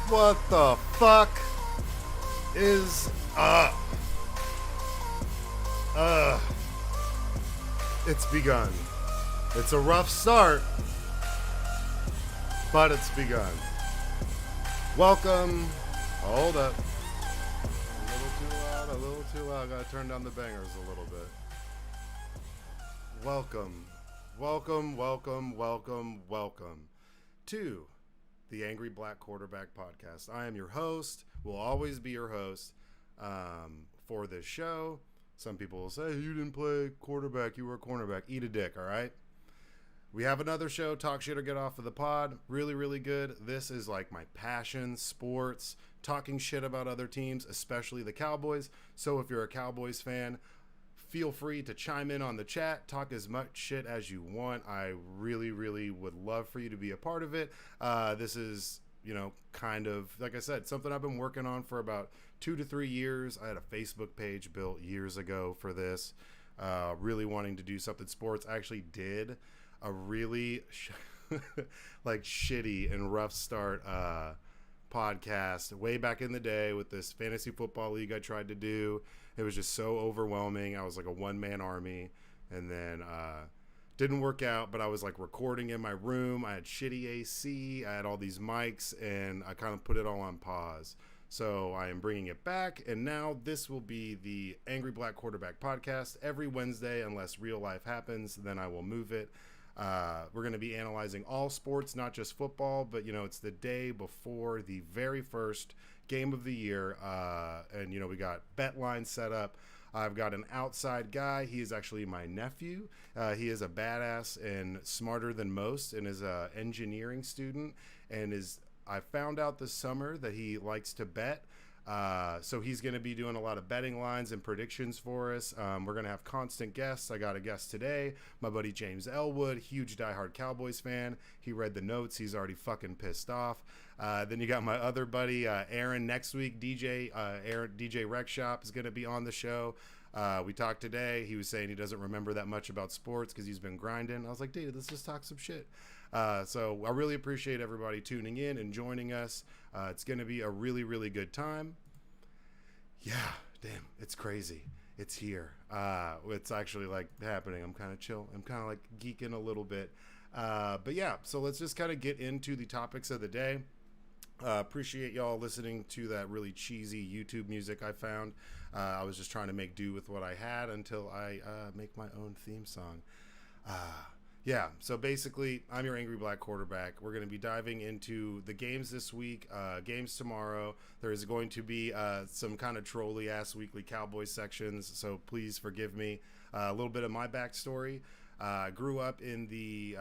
What the fuck is up? It's begun. It's a rough start, but it's begun. Welcome. Hold up. A little too loud, a little too loud. Gotta turn down the bangers a little bit. Welcome to the Angry Black Quarterback Podcast. I am your host, will always be your host for this show. Some people will say, you didn't play quarterback, you were a cornerback. Eat a dick, all right? We have another show, Talk Shit or Get Off of the Pod. Really, really good. This is like my passion, sports, talking shit about other teams, especially the Cowboys. So if you're a Cowboys fan, feel free to chime in on the chat, talk as much shit as you want. I really, really would love for you to be a part of it. This is, kind of, like I said, something I've been working on for about 2 to 3 years. I had a Facebook page built years ago for this, really wanting to do something sports. I actually did a really shitty and rough start podcast way back in the day with this fantasy football league I tried to do. It was just so overwhelming. I was like a one-man army, and then didn't work out, but I was like recording in my room. I had shitty AC. I had all these mics, and I kind of put it all on pause. So I am bringing it back, and now this will be the Angry Black Quarterback Podcast every Wednesday, unless real life happens, then I will move it. We're going to be analyzing all sports, not just football, but it's the day before the very first game of the year, and we got bet lines set up. I've got an outside guy. He is actually my nephew. He is a badass and smarter than most, and is a engineering student, and I found out this summer that he likes to bet. So he's going to be doing a lot of betting lines and predictions for us. We're going to have constant guests. I got a guest today, my buddy James Elwood, huge diehard Cowboys fan. He read the notes. He's already fucking pissed off. Then you got my other buddy, Aaron, next week. DJ Rec Shop is going to be on the show. We talked today. He was saying he doesn't remember that much about sports because he's been grinding. I was like, dude, let's just talk some shit. So I really appreciate everybody tuning in and joining us. It's going to be a really, really good time. Yeah, damn, it's crazy. It's here. It's actually like happening. I'm kind of chill. I'm kind of like geeking a little bit. But yeah, so let's just kind of get into the topics of the day. Appreciate y'all listening to that really cheesy YouTube music I found. I was just trying to make do with what I had until I make my own theme song. Yeah, so basically, I'm your Angry Black Quarterback. We're going to be diving into the games this week, games tomorrow. There is going to be some kind of trolly-ass weekly Cowboys sections, so please forgive me. A little bit of my backstory. I grew up in the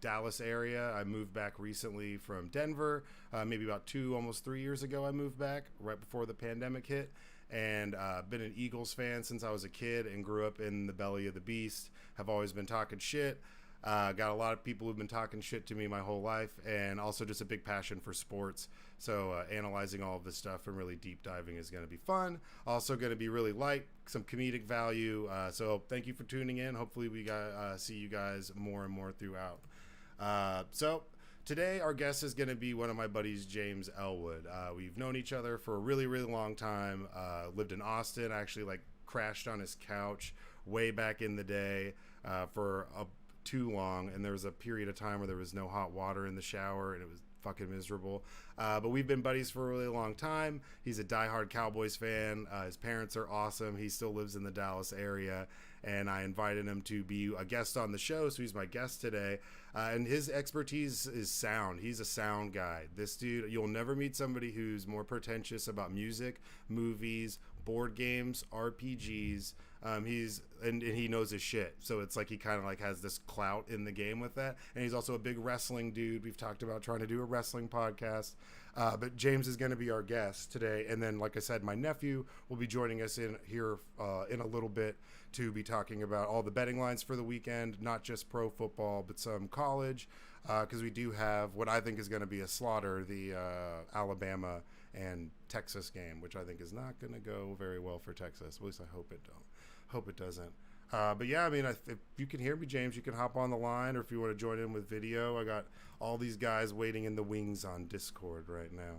Dallas area. I moved back recently from Denver. Maybe about 2, almost 3 years ago I moved back, right before the pandemic hit. And been an Eagles fan since I was a kid and grew up in the belly of the beast. Have always been talking shit. Got a lot of people who've been talking shit to me my whole life, and also just a big passion for sports. So analyzing all of this stuff and really deep diving is going to be fun. Also going to be really light, some comedic value. So thank you for tuning in. Hopefully we see you guys more and more throughout. So today our guest is going to be one of my buddies, James Elwood. We've known each other for a really, really long time. Lived in Austin. Actually crashed on his couch way back in the day for too long, and there was a period of time where there was no hot water in the shower and it was fucking miserable, but we've been buddies for a really long time. He's a diehard Cowboys fan. His parents are awesome. He still lives in the Dallas area, and I invited him to be a guest on the show, so he's my guest today. And his expertise is sound. He's a sound guy. This dude, you'll never meet somebody who's more pretentious about music, movies, board games, RPGs. He knows his shit, so it's like he kind of like has this clout in the game with that. And he's also a big wrestling dude. We've talked about trying to do a wrestling podcast, but James is going to be our guest today. And then, like I said, my nephew will be joining us in here in a little bit to be talking about all the betting lines for the weekend, not just pro football, but some college, because we do have what I think is going to be a slaughter, the Alabama and Texas game, which I think is not going to go very well for Texas. At least I hope it doesn't. But yeah, I mean, if you can hear me, James, you can hop on the line, or if you want to join in with video, I got all these guys waiting in the wings on Discord right now.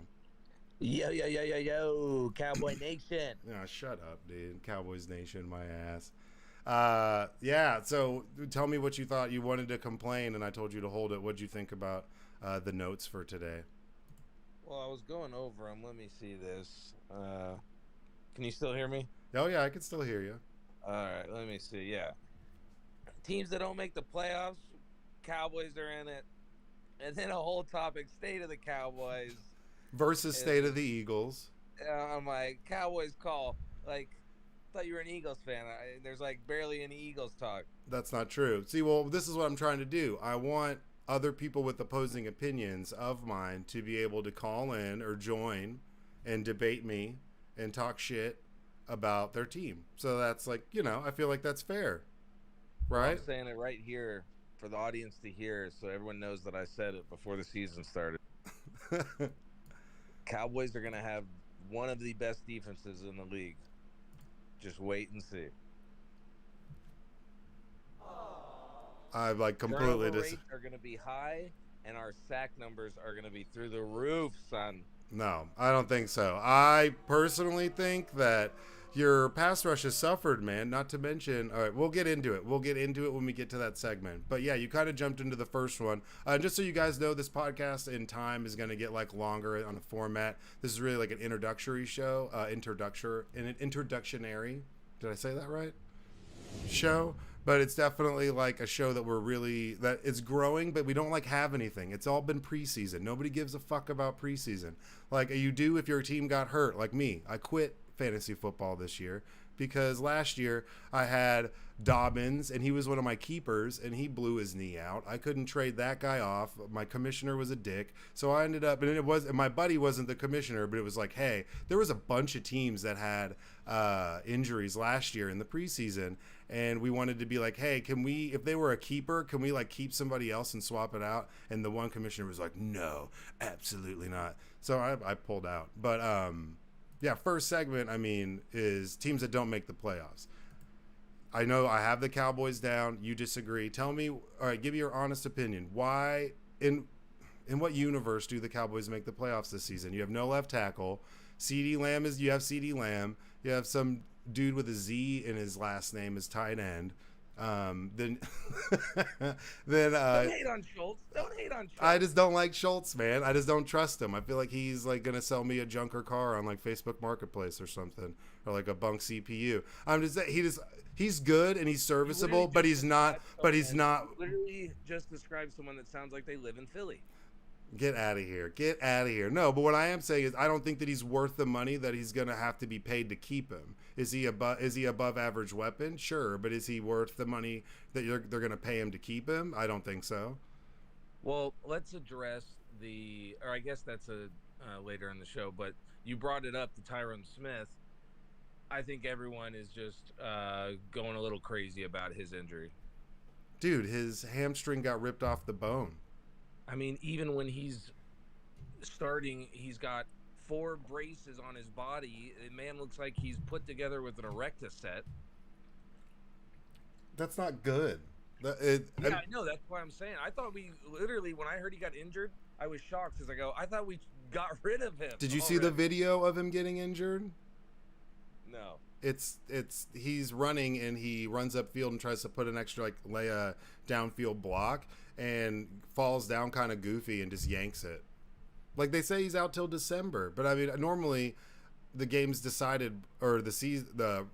Yo, Cowboy Nation. Yeah, shut up, dude. Cowboys Nation, my ass. Yeah. So tell me what you thought. You wanted to complain, and I told you to hold it. What'd you think about the notes for today? Well, I was going over them. Let me see this. Can you still hear me? Oh yeah, I can still hear you. All right, let me see. Yeah. Teams that don't make the playoffs, Cowboys are in it. And then a whole topic, state of the Cowboys. Versus And State of the Eagles. I'm like, Cowboys call. Like, I thought you were an Eagles fan. There's like barely any Eagles talk. That's not true. See, well, this is what I'm trying to do. I want other people with opposing opinions of mine to be able to call in or join and debate me and talk shit about their team. So that's like, I feel like that's fair. Right? I'm saying it right here for the audience to hear so everyone knows that I said it before the season started. Cowboys are going to have one of the best defenses in the league. Just wait and see. I've like completely Turnover rates are going to be high, and our sack numbers are going to be through the roof, son. No, I don't think so. I personally think that your pass rush has suffered, man. Not to mention, all right, we'll get into it. We'll get into it when we get to that segment. But yeah, you kind of jumped into the first one. Just so you guys know, this podcast in time is going to get like longer on a format. This is really like an introductory show, introductionary. Did I say that right? Show. But it's definitely like a show that that it's growing, but we don't like have anything. It's all been preseason. Nobody gives a fuck about preseason. Like you do if your team got hurt, like me. I quit fantasy football this year because last year I had Dobbins and he was one of my keepers and he blew his knee out. I couldn't trade that guy off. My commissioner was a dick. So I ended up, and my buddy wasn't the commissioner, but it was like, hey, there was a bunch of teams that had injuries last year in the preseason. And we wanted to be like, hey, if they were a keeper, can we like keep somebody else and swap it out? And the one commissioner was like, no, absolutely not. So I pulled out. But yeah, first segment, is teams that don't make the playoffs. I know I have the Cowboys down. You disagree. Tell me, all right, give me your honest opinion. Why, in what universe do the Cowboys make the playoffs this season? You have no left tackle. You have CeeDee Lamb. You have some dude with a Z in his last name as tight end. Then don't hate on Schultz. Don't hate on Schultz. I just don't like Schultz, man. I just don't trust him. I feel like he's like gonna sell me a junker car on like Facebook Marketplace or something, or like a bunk CPU. He's good and he's serviceable, but he's not. Literally just describe someone that sounds like they live in Philly. Get out of here. Get out of here. No, but what I am saying is I don't think that he's worth the money that he's going to have to be paid to keep him. Is he above average weapon? Sure, but is he worth the money that they're going to pay him to keep him? I don't think so. Well, let's address or I guess that's later in the show, but you brought it up to Tyron Smith. I think everyone is just going a little crazy about his injury. Dude, his hamstring got ripped off the bone. Even when he's starting, he's got 4 braces on his body. The man looks like he's put together with an Erecta set. That's not good. I know. That's why I'm saying. I thought when I heard he got injured, I was shocked because I thought we got rid of him. Did you see the video of him getting injured? No. He's running and he runs upfield and tries to put an extra lay a downfield block and falls down kind of goofy and just yanks it. Like they say he's out till December, but normally the game's decided or the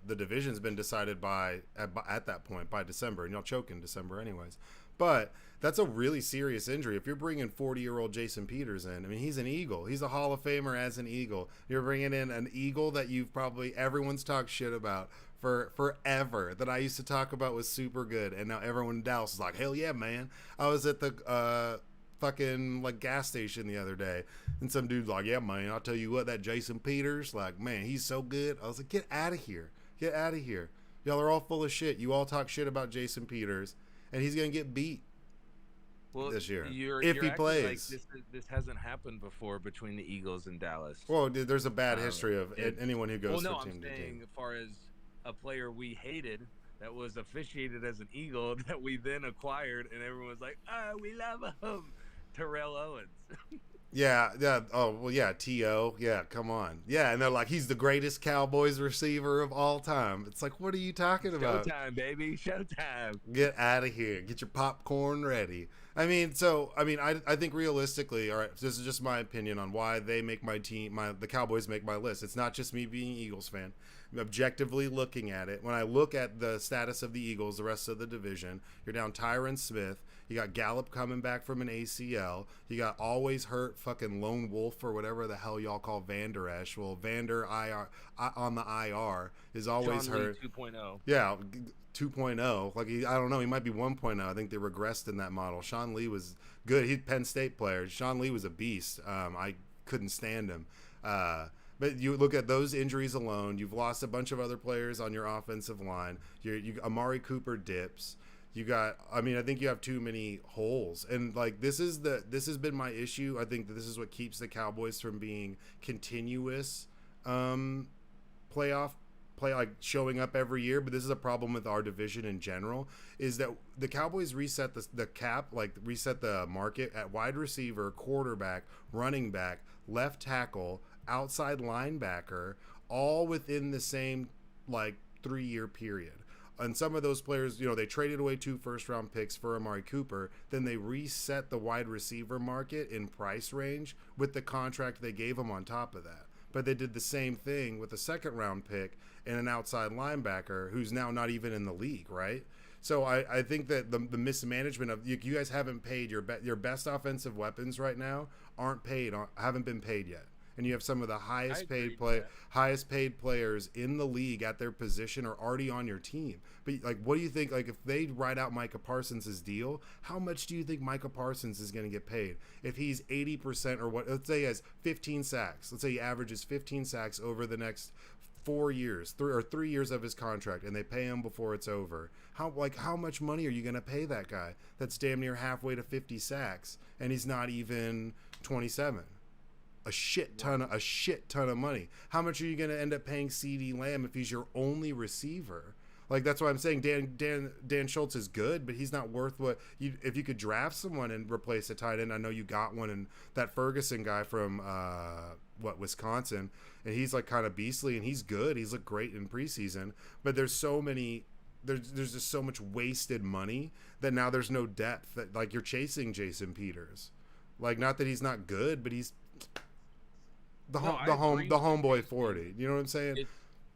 division's been decided at that point by December, and you'll choke in December anyways. But that's a really serious injury. If you're bringing 40-year-old Jason Peters in, he's an Eagle. He's a Hall of Famer as an Eagle. You're bringing in an Eagle that everyone's talked shit about for forever, that I used to talk about was super good, and now everyone in Dallas is like, hell yeah, man. I was at the fucking gas station the other day, and some dude's like, yeah, man, I'll tell you what, that Jason Peters, man, he's so good. I was like, get out of here. Get out of here. Y'all are all full of shit. You all talk shit about Jason Peters, and he's going to get beat this year if he plays. Like this hasn't happened before between the Eagles and Dallas. Well, there's a bad history of anyone who goes from team to team. I'm saying as far as a player we hated that was officiated as an Eagle that we then acquired, and everyone was like, we love him. Terrell Owens. Yeah, yeah. Oh, well, yeah. T.O. Yeah, come on. Yeah, and they're like, he's the greatest Cowboys receiver of all time. It's like, what are you talking about? Showtime, baby. Showtime. Get out of here. Get your popcorn ready. I think realistically, all right, this is just my opinion on why they make my team, the Cowboys make my list. It's not just me being an Eagles fan. Objectively looking at it, when I look at the status of the Eagles, the rest of the division, you're down Tyron Smith. You got Gallup coming back from an ACL. You got always hurt fucking Lone Wolf or whatever the hell y'all call Van Der Esch. Well, Vander IR on the IR is always Sean Lee hurt. 2.0. Yeah, 2.0. Like I don't know, he might be 1.0. I think they regressed in that model. Sean Lee was good. He's Penn State player. Sean Lee was a beast. I couldn't stand him. But you look at those injuries alone. You've lost a bunch of other players on your offensive line. Amari Cooper dips. You got. I think you have too many holes, and like this has been my issue. I think that this is what keeps the Cowboys from being continuous playoff like showing up every year. But this is a problem with our division in general, is that the Cowboys reset the cap, like reset the market at wide receiver, quarterback, running back, left tackle, outside linebacker, all within the same like 3-year period. And some of those players, they traded away 2 first-round picks for Amari Cooper. Then they reset the wide receiver market in price range with the contract they gave him on top of that. But they did the same thing with a second-round pick and an outside linebacker who's now not even in the league, right? So I think that the mismanagement of you guys haven't paid your best offensive weapons right now haven't been paid yet. And you have some of the highest paid players in the league at their position are already on your team. But like, what do you think? Like, if they write out Micah Parsons' deal, how much do you think Micah Parsons is going to get paid? If he's 80% or what? Let's say he has 15 sacks. Let's say he averages 15 sacks over the next 4 years, 3 years of his contract, and they pay him before it's over. How much money are you going to pay that guy? That's damn near halfway to 50 sacks, and he's not even 27. A shit ton of money. How much are you going to end up paying CeeDee Lamb if he's your only receiver? Like, that's why I'm saying Dan Schultz is good, but he's not worth what if you could draft someone and replace a tight end. I know you got one, and that Ferguson guy from Wisconsin, and he's like kind of beastly, and he's good. He's looked great in preseason, but there's just so much wasted money that now there's no depth. That like you're chasing Jason Peters, like not that he's not good, but he's the homeboy 40. You know what I'm saying?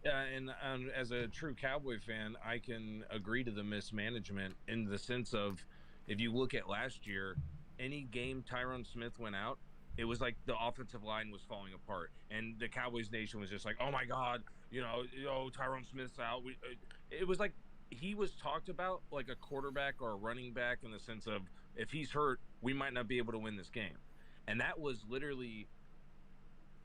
And as a true Cowboy fan, I can agree to the mismanagement in the sense of, if you look at last year, any game Tyron Smith went out, it was like the offensive line was falling apart, and the Cowboys nation was just like, "Oh my God, Tyron Smith's out." It was like he was talked about like a quarterback or a running back in the sense of, if he's hurt, we might not be able to win this game, and that was literally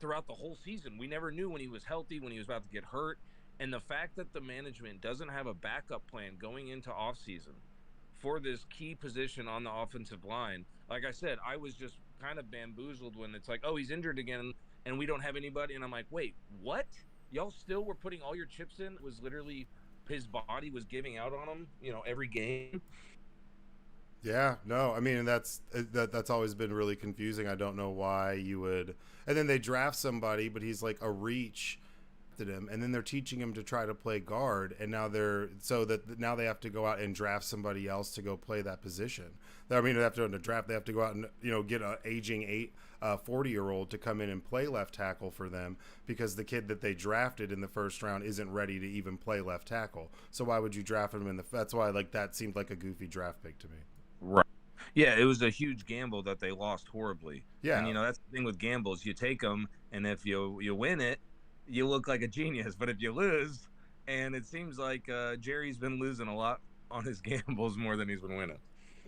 throughout the whole season. We never knew when he was healthy, when he was about to get hurt. And the fact that the management doesn't have a backup plan going into offseason for this key position on the offensive line, like I said, I was just kind of bamboozled when it's like, oh, he's injured again and we don't have anybody. And I'm like, wait, what? Y'all still were putting all your chips in? It was literally his body was giving out on him, every game. Yeah, no, that's always been really confusing. I don't know why you would. And then they draft somebody, but he's like a reach to them, and then they're teaching him to try to play guard, and now they have to go out and draft somebody else to go play that position. They have to draft. They have to go out and get an aging 40-year-old to come in and play left tackle for them, because the kid that they drafted in the first round isn't ready to even play left tackle. So why would you draft him that's why that seemed like a goofy draft pick to me. Right. Yeah, it was a huge gamble that they lost horribly. Yeah. And, that's the thing with gambles. You take them, and if you win it, you look like a genius. But if you lose, and it seems like Jerry's been losing a lot on his gambles more than he's been winning.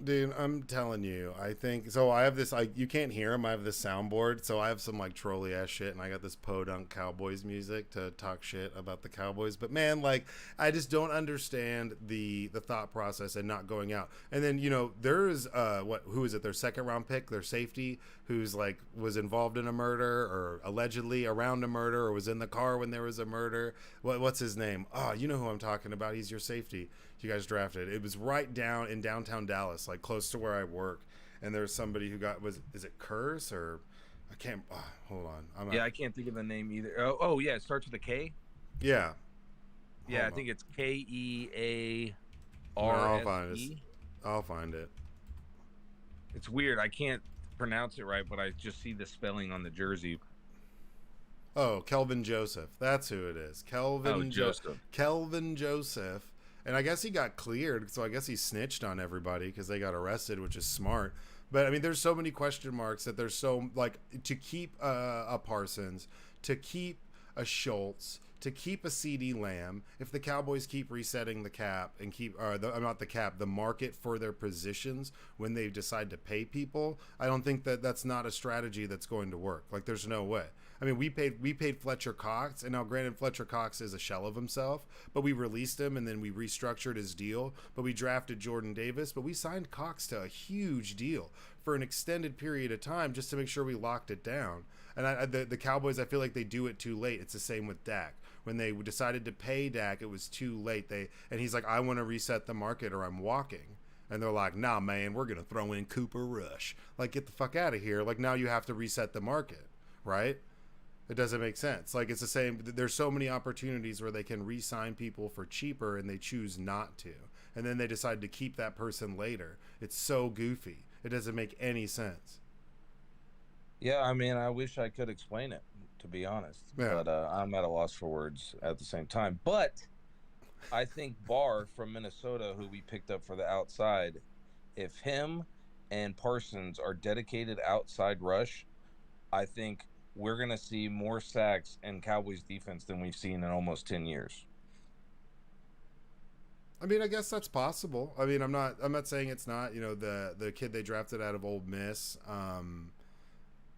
Dude, I'm telling you, I think so. I have this, you can't hear him. I have this soundboard, so I have some like trolley ass shit, and I got this podunk Cowboys music to talk shit about the Cowboys. But man, like, I just don't understand the thought process and not going out. And then there's who is it? Their second round pick, their safety, who's like was involved in a murder or allegedly around a murder or was in the car when there was a murder. What's his name? Oh, you know who I'm talking about. He's your safety. You guys drafted. It was right down in downtown Dallas, like close to where I work. and there's somebody who got is it Curse or I can't hold on. I can't think of the name either. Oh yeah, it starts with a K. Yeah. Yeah, Hold I on. think it's KEARSE. No, I'll find it. It's weird. I can't pronounce it right, but I just see the spelling on the jersey. Oh, Kelvin Joseph. That's who it is. Joseph. Kelvin Joseph. And I guess he got cleared, so I guess he snitched on everybody because they got arrested, which is smart. But I mean, there's so many question marks that there's so like to keep a Parsons, to keep a Schultz, to keep a CD Lamb. If the Cowboys keep resetting the cap and keep not the cap, the market for their positions when they decide to pay people, I don't think that's not a strategy that's going to work. Like, there's no way. I mean, we paid Fletcher Cox, and now granted Fletcher Cox is a shell of himself, but we released him and then we restructured his deal. But we drafted Jordan Davis, but we signed Cox to a huge deal for an extended period of time just to make sure we locked it down. And the Cowboys, I feel like they do it too late. It's the same with Dak. When they decided to pay Dak, it was too late. And he's like, I want to reset the market or I'm walking. And they're like, nah, man, we're going to throw in Cooper Rush. Like, get the fuck out of here. Like, now you have to reset the market, right? It doesn't make sense. Like, it's the same. There's so many opportunities where they can re-sign people for cheaper and they choose not to. And then they decide to keep that person later. It's so goofy. It doesn't make any sense. Yeah, I mean, I wish I could explain it, to be honest. Yeah. But I'm at a loss for words at the same time. But I think Barr from Minnesota, who we picked up for the outside, if him and Parsons are dedicated outside rush, I think we're going to see more sacks in Cowboys defense than we've seen in almost 10 years. I mean, I guess that's possible. I mean, I'm not saying it's not. You know, the kid they drafted out of Ole Miss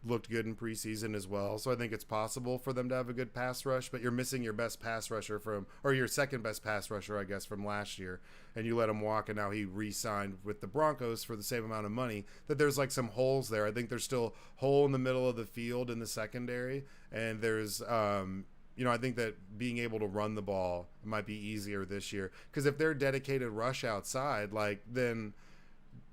looked good in preseason as well. So I think it's possible for them to have a good pass rush, but you're missing your best pass rusher or your second best pass rusher, I guess, from last year, and you let him walk, and now he re-signed with the Broncos for the same amount of money. That there's like some holes there. I think there's still hole in the middle of the field in the secondary, and there's I think that being able to run the ball might be easier this year because if they're dedicated rush outside, like then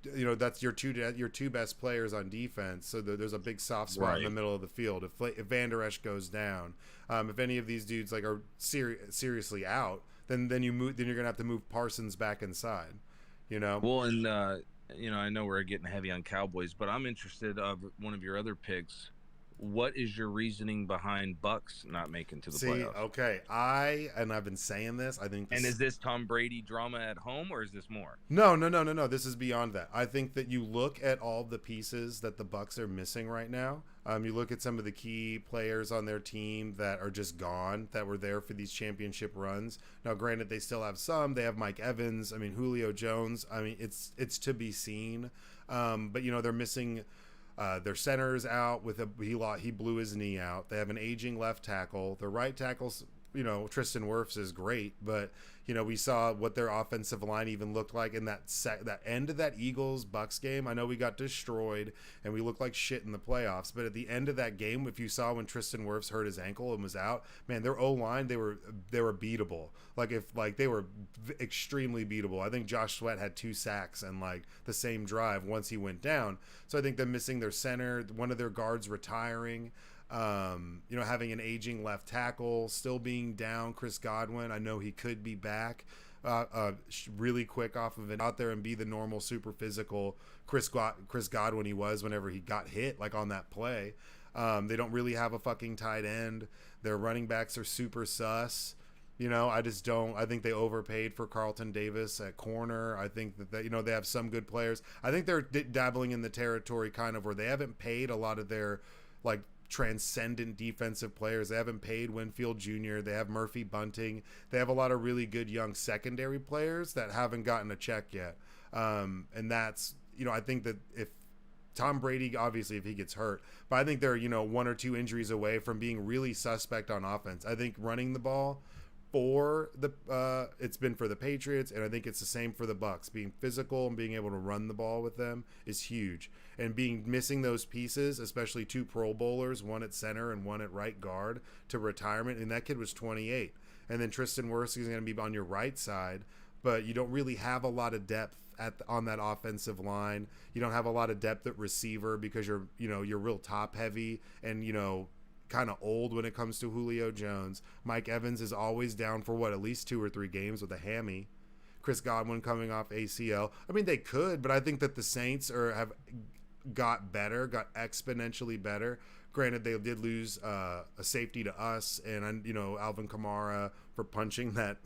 that's your two best players on defense. So there's a big soft spot in the middle of the field. If Van Der Esch goes down, if any of these dudes like are seriously out, then you're gonna have to move Parsons back inside. Well, and I know we're getting heavy on Cowboys, but I'm interested of one of your other picks. What is your reasoning behind Bucks not making to the playoffs? Okay, I've been saying this. I think, and is this Tom Brady drama at home, or is this more? No. This is beyond that. I think that you look at all the pieces that the Bucks are missing right now. You look at some of the key players on their team that are just gone, that were there for these championship runs. Now, granted, they still have some. They have Mike Evans. I mean, Julio Jones. I mean, it's to be seen. But they're missing. Their center's out he blew his knee out. They have an aging left tackle. Their right tackle's, Tristan Wirfs is great, but we saw what their offensive line even looked like in that end of that Eagles-Bucks game. I know we got destroyed and we looked like shit in the playoffs, but at the end of that game, if you saw when Tristan Wirfs hurt his ankle and was out, man, their O-line, they were beatable. They were extremely beatable. I think Josh Sweat had 2 sacks and the same drive once he went down. So I think they're missing their center, one of their guards retiring. Having an aging left tackle, still being down. Chris Godwin, I know he could be back really quick off of it, out there and be the normal super physical Chris Godwin he was whenever he got hit on that play. They don't really have a fucking tight end. Their running backs are super sus. I just don't. I think they overpaid for Carlton Davis at corner. I think that they have some good players. I think they're dabbling in the territory kind of where they haven't paid a lot of their transcendent defensive players. They haven't paid Winfield Jr. They have Murphy Bunting. They have a lot of really good young secondary players that haven't gotten a check yet. And that's, I think that if Tom Brady, obviously, if he gets hurt, but I think they're, 1 or 2 injuries away from being really suspect on offense. I think running the ball for it's been for the Patriots, and I think it's the same for the Bucks. Being physical and being able to run the ball with them is huge. And missing those pieces, especially 2 Pro Bowlers, one at center and one at right guard, to retirement, and that kid was 28. And then Tristan Wirfs is going to be on your right side, but you don't really have a lot of depth on that offensive line. You don't have a lot of depth at receiver because you're real top heavy and kind of old when it comes to Julio Jones. Mike Evans is always down for at least 2 or 3 games with a hammy. Chris Godwin coming off ACL. I mean, they could, but I think that the Saints have got exponentially better. Granted, they did lose a safety to us, and Alvin Kamara for punching that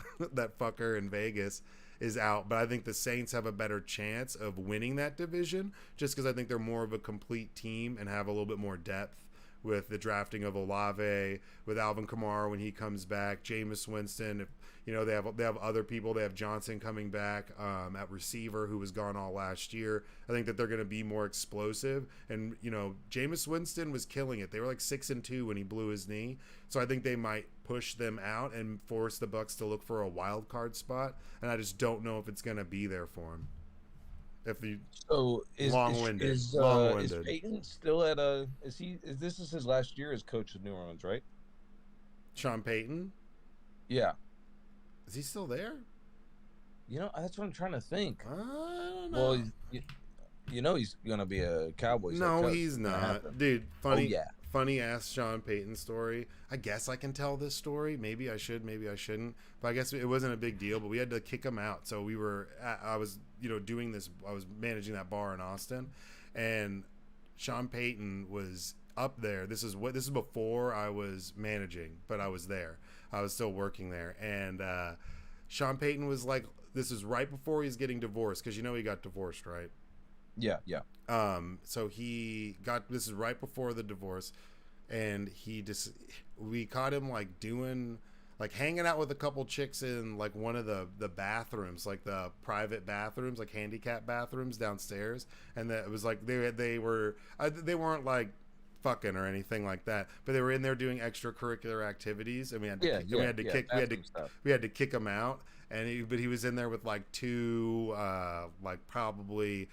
fucker in Vegas is out. But I think the Saints have a better chance of winning that division just because I think they're more of a complete team and have a little bit more depth with the drafting of Olave, with Alvin Kamara when he comes back, Jameis Winston. They have other people. They have Johnson coming back at receiver, who was gone all last year. I think that they're going to be more explosive. And Jameis Winston was killing it. They were like 6-2 when he blew his knee. So I think they might push them out and force the Bucs to look for a wild card spot. And I just don't know if it's going to be there for him. Is Peyton still at this is his last year as coach of New Orleans, right? Sean Payton? Yeah. Is he still there? That's what I'm trying to think. I don't know. Well, he's gonna be a Cowboys. No, he's not, dude. Funny, yeah. Funny ass Sean Payton story. I guess I can tell this story. Maybe I should, maybe I shouldn't. But I guess it wasn't a big deal. But we had to kick him out. So I was doing this. I was managing that bar in Austin, and Sean Payton was up there. This is before I was managing, but I was there. I was still working there, and Sean Payton was like, this is right before he's getting divorced, because he got divorced, right? Yeah. So this is right before the divorce, and we caught him hanging out with a couple chicks in like one of the bathrooms, like the private bathrooms, like handicap bathrooms downstairs, and that it was like they weren't like fucking or anything like that, but they were in there doing extracurricular activities, and we had to kick him out. But he was in there with like two like probably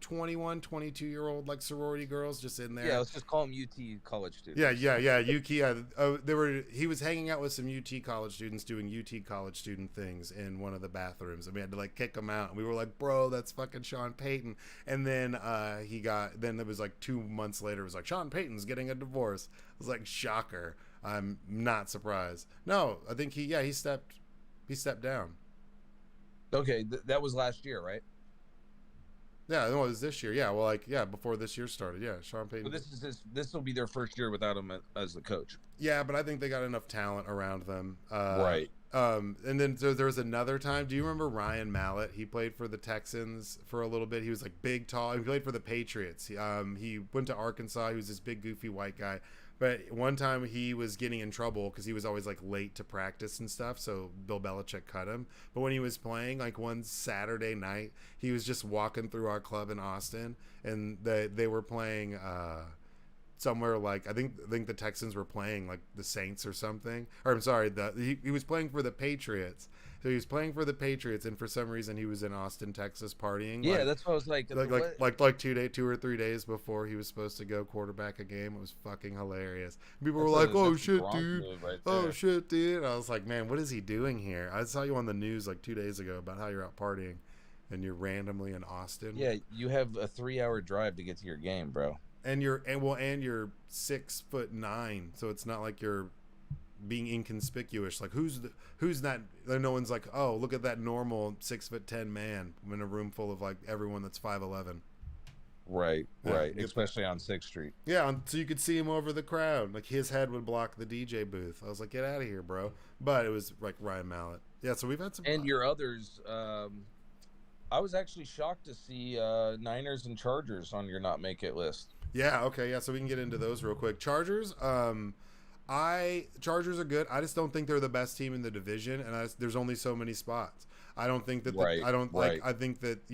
21, 22-year-old like sorority girls just in there. Yeah, let's just call them UT college students. He was hanging out with some UT college students doing UT college student things in one of the bathrooms, and we had to like kick him out. And we were like, bro, that's fucking Sean Payton. And then then it was like 2 months later, it was like, Sean Payton's getting a divorce. I was like, shocker. I'm not surprised. No, I think he stepped down. Okay, that was last year, right? Yeah, no, it was this year. Yeah, well, before this year started. Yeah, Sean Payton. But this will be their first year without him as the coach. Yeah, but I think they got enough talent around them. Right. And then there was another time. Do you remember Ryan Mallett? He played for the Texans for a little bit. He was like big, tall. He played for the Patriots. He went to Arkansas. He was this big, goofy white guy. But one time he was getting in trouble because he was always like late to practice and stuff. So Bill Belichick cut him. But when he was playing, like one Saturday night, he was just walking through our club in Austin, and they were playing somewhere like I think the Texans were playing like the Saints or something. Or I'm sorry, he was playing for the Patriots. So he was playing for the Patriots, and for some reason he was in Austin, Texas, partying. Yeah, that's what I was like. Like 2 or 3 days before he was supposed to go quarterback a game. It was fucking hilarious. People were like, "Oh shit, dude! Oh shit, dude!" And I was like, "Man, what is he doing here?" I saw you on the news like 2 days ago about how you're out partying, and you're randomly in Austin. Yeah, you have a 3-hour drive to get to your game, bro. And you're 6'9", so it's not like you're being inconspicuous. Like who's not? No one's like, oh, look at that normal 6'10" man in a room full of like everyone that's 5'11". Right. Especially on 6th Street. Yeah, so you could see him over the crowd. Like his head would block the DJ booth. I was like, get out of here, bro. But it was like Ryan Mallett. Yeah, so we've had some. And your others. I was actually shocked to see Niners and Chargers on your not make it list. Yeah. Okay. Yeah. So we can get into those real quick. Chargers. Chargers are good. I just don't think they're the best team in the division, and there's only so many spots. I don't think that. I think that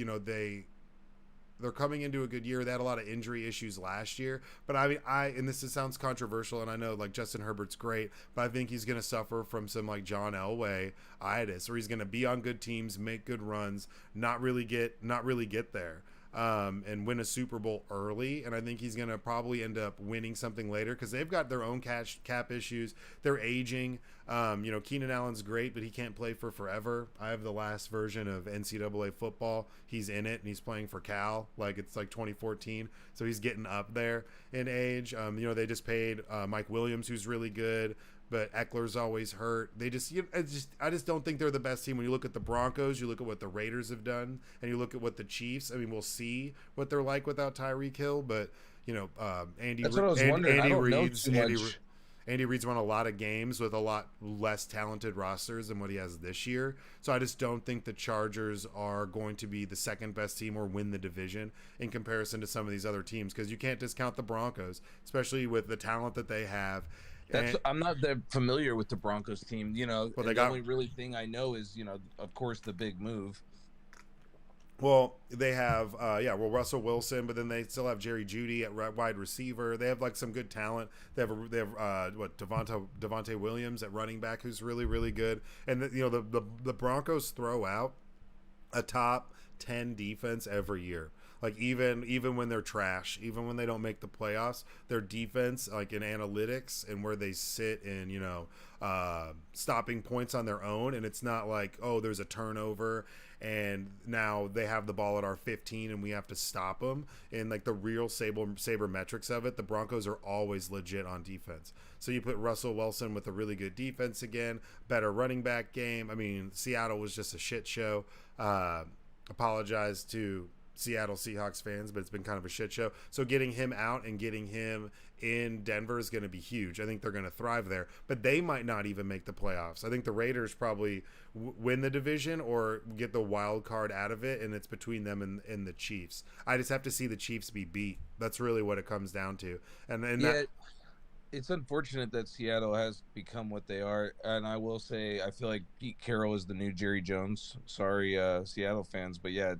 they're coming into a good year. They had a lot of injury issues last year, but and this sounds controversial, and I know like Justin Herbert's great, but I think he's going to suffer from some like John Elway-itis, where he's going to be on good teams, make good runs, not really get there. and win a Super Bowl early. And I think he's going to probably end up winning something later because they've got their own cap issues. They're aging. Keenan Allen's great, but he can't play for forever. I have the last version of NCAA football. He's in it, and he's playing for Cal. Like, it's like 2014. So he's getting up there in age. They just paid Mike Williams, who's really good, but Eckler's always hurt. I just don't think they're the best team. When you look at the Broncos, you look at what the Raiders have done, and you look at what the Chiefs. I mean, we'll see what they're like without Tyreek Hill, but Andy. That's what I was wondering. I don't know too much. Andy Reid's won a lot of games with a lot less talented rosters than what he has this year. So I just don't think the Chargers are going to be the second best team or win the division in comparison to some of these other teams, because you can't discount the Broncos, especially with the talent that they have. I'm not that familiar with the Broncos team. The only really thing I know is, of course, the big move. Well, they have, Russell Wilson, but then they still have Jerry Jeudy at wide receiver. They have like some good talent. They have Devontae Williams at running back, who's really, really good. And the Broncos throw out a top 10 defense every year. Like even when they're trash, even when they don't make the playoffs, their defense, like in analytics and where they sit in, stopping points on their own, and it's not like, oh, there's a turnover and now they have the ball at our 15 and we have to stop them. And like the real saber metrics of it, the Broncos are always legit on defense. So you put Russell Wilson with a really good defense again, better running back game. I mean, Seattle was just a shit show. Apologize to Seattle Seahawks fans, but it's been kind of a shit show. So getting him out and getting him in Denver is going to be huge. I think they're going to thrive there, but they might not even make the playoffs. I think the Raiders probably win the division or get the wild card out of it, and it's between them and the Chiefs. I just have to see the Chiefs be beat. That's really what it comes down to. It's unfortunate that Seattle has become what they are, and I will say I feel like Pete Carroll is the new Jerry Jones. Sorry, Seattle fans, but yeah,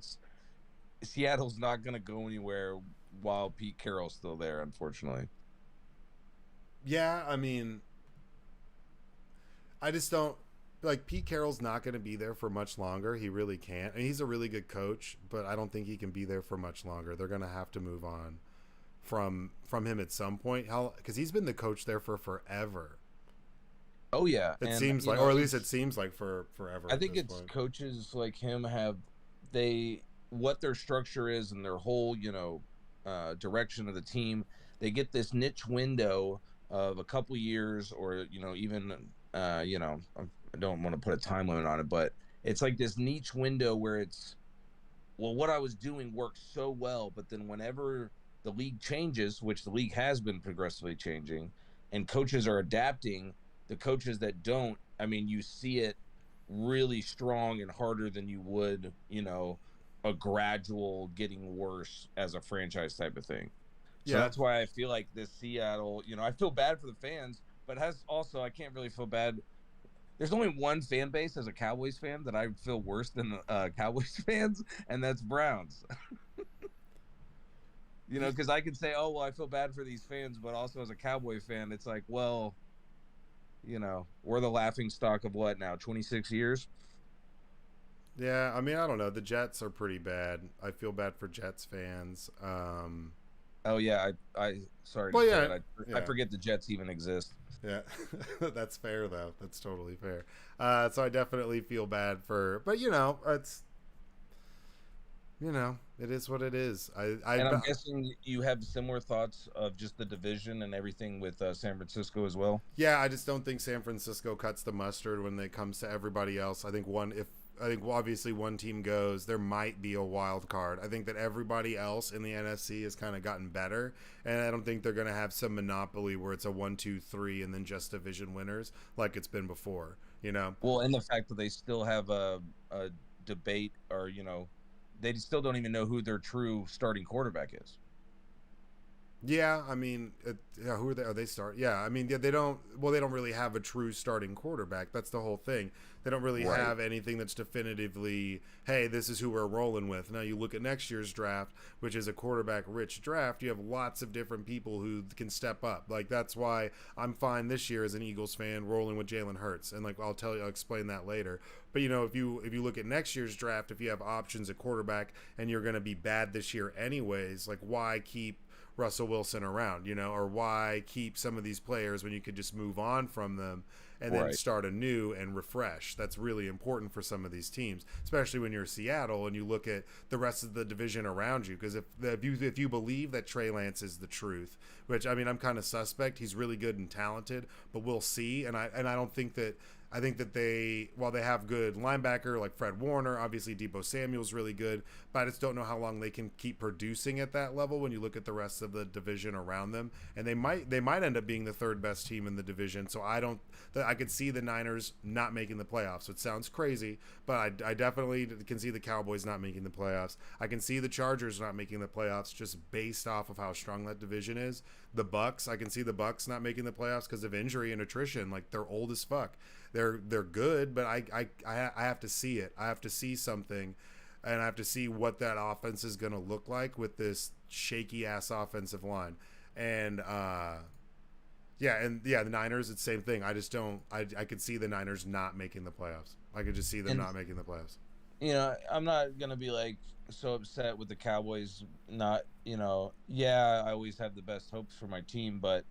Seattle's not going to go anywhere while Pete Carroll's still there, unfortunately. Yeah, I mean, I just don't like Pete Carroll's not going to be there for much longer. He really can't. And he's a really good coach, but I don't think he can be there for much longer. They're going to have to move on from him at some point. Because he's been the coach there for forever. Oh yeah, it seems like, or at least it seems like for forever. I think it's coaches like him what their structure is and their whole direction of the team. They get this niche window of a couple years, or even I don't want to put a time limit on it, but it's like this niche window where it's, well, what I was doing worked so well, but then whenever the league changes, which the league has been progressively changing, and coaches are adapting, the coaches that don't, I mean, you see it really strong and harder than you would, a gradual getting worse as a franchise type of thing. So that's why I feel like this Seattle, I feel bad for the fans, but I can't really feel bad. There's only one fan base as a Cowboys fan that I feel worse than Cowboys fans, and that's Browns. Because I could say, oh, well, I feel bad for these fans, but also as a Cowboy fan, it's like, well, we're the laughing stock of what now, 26 years? Yeah, I mean, I don't know. The Jets are pretty bad. I feel bad for Jets fans. Oh yeah, I sorry. Well, yeah, I forget the Jets even exist. Yeah, that's fair though. That's totally fair. So I definitely feel bad but it's it is what it is. I'm guessing you have similar thoughts of just the division and everything with San Francisco as well. Yeah, I just don't think San Francisco cuts the mustard when it comes to everybody else. I think obviously one team goes, there might be a wild card. I think that everybody else in the NFC has kind of gotten better, and I don't think they're going to have some monopoly where it's a 1, 2, 3 and then just division winners like it's been before. Well, and the fact that they still have a debate, or they still don't even know who their true starting quarterback is. Yeah, I mean, yeah, who are they? Are they start? Yeah, I mean, yeah, they don't. Well, they don't really have a true starting quarterback. That's the whole thing. They don't really Right. have anything that's definitively, hey, this is who we're rolling with. Now you look at next year's draft, which is a quarterback-rich draft. You have lots of different people who can step up. Like that's why I'm fine this year as an Eagles fan rolling with Jalen Hurts, and like I'll explain that later. But if you look at next year's draft, if you have options at quarterback and you're going to be bad this year anyways, like why keep Russell Wilson around, or why keep some of these players when you could just move on from them and then Right. start anew and refresh. That's really important for some of these teams, especially when you're Seattle and you look at the rest of the division around you. Because if you believe that Trey Lance is the truth, which I mean I'm kind of suspect, he's really good and talented, but we'll see. And I don't think that. I think that while they have good linebacker like Fred Warner, obviously Debo Samuel's really good, but I just don't know how long they can keep producing at that level when you look at the rest of the division around them. And they might end up being the third best team in the division. So I could see the Niners not making the playoffs. It sounds crazy, but I definitely can see the Cowboys not making the playoffs. I can see the Chargers not making the playoffs just based off of how strong that division is. The Bucks, I can see the Bucks not making the playoffs because of injury and attrition. Like they're old as fuck. They're good, but I have to see it. I have to see something, and I have to see what that offense is going to look like with this shaky ass offensive line. And the Niners, it's the same thing. I just don't. I could see the Niners not making the playoffs. I could just see them And not making the playoffs. I'm not gonna be like so upset with the Cowboys not, yeah, I always have the best hopes for my team, but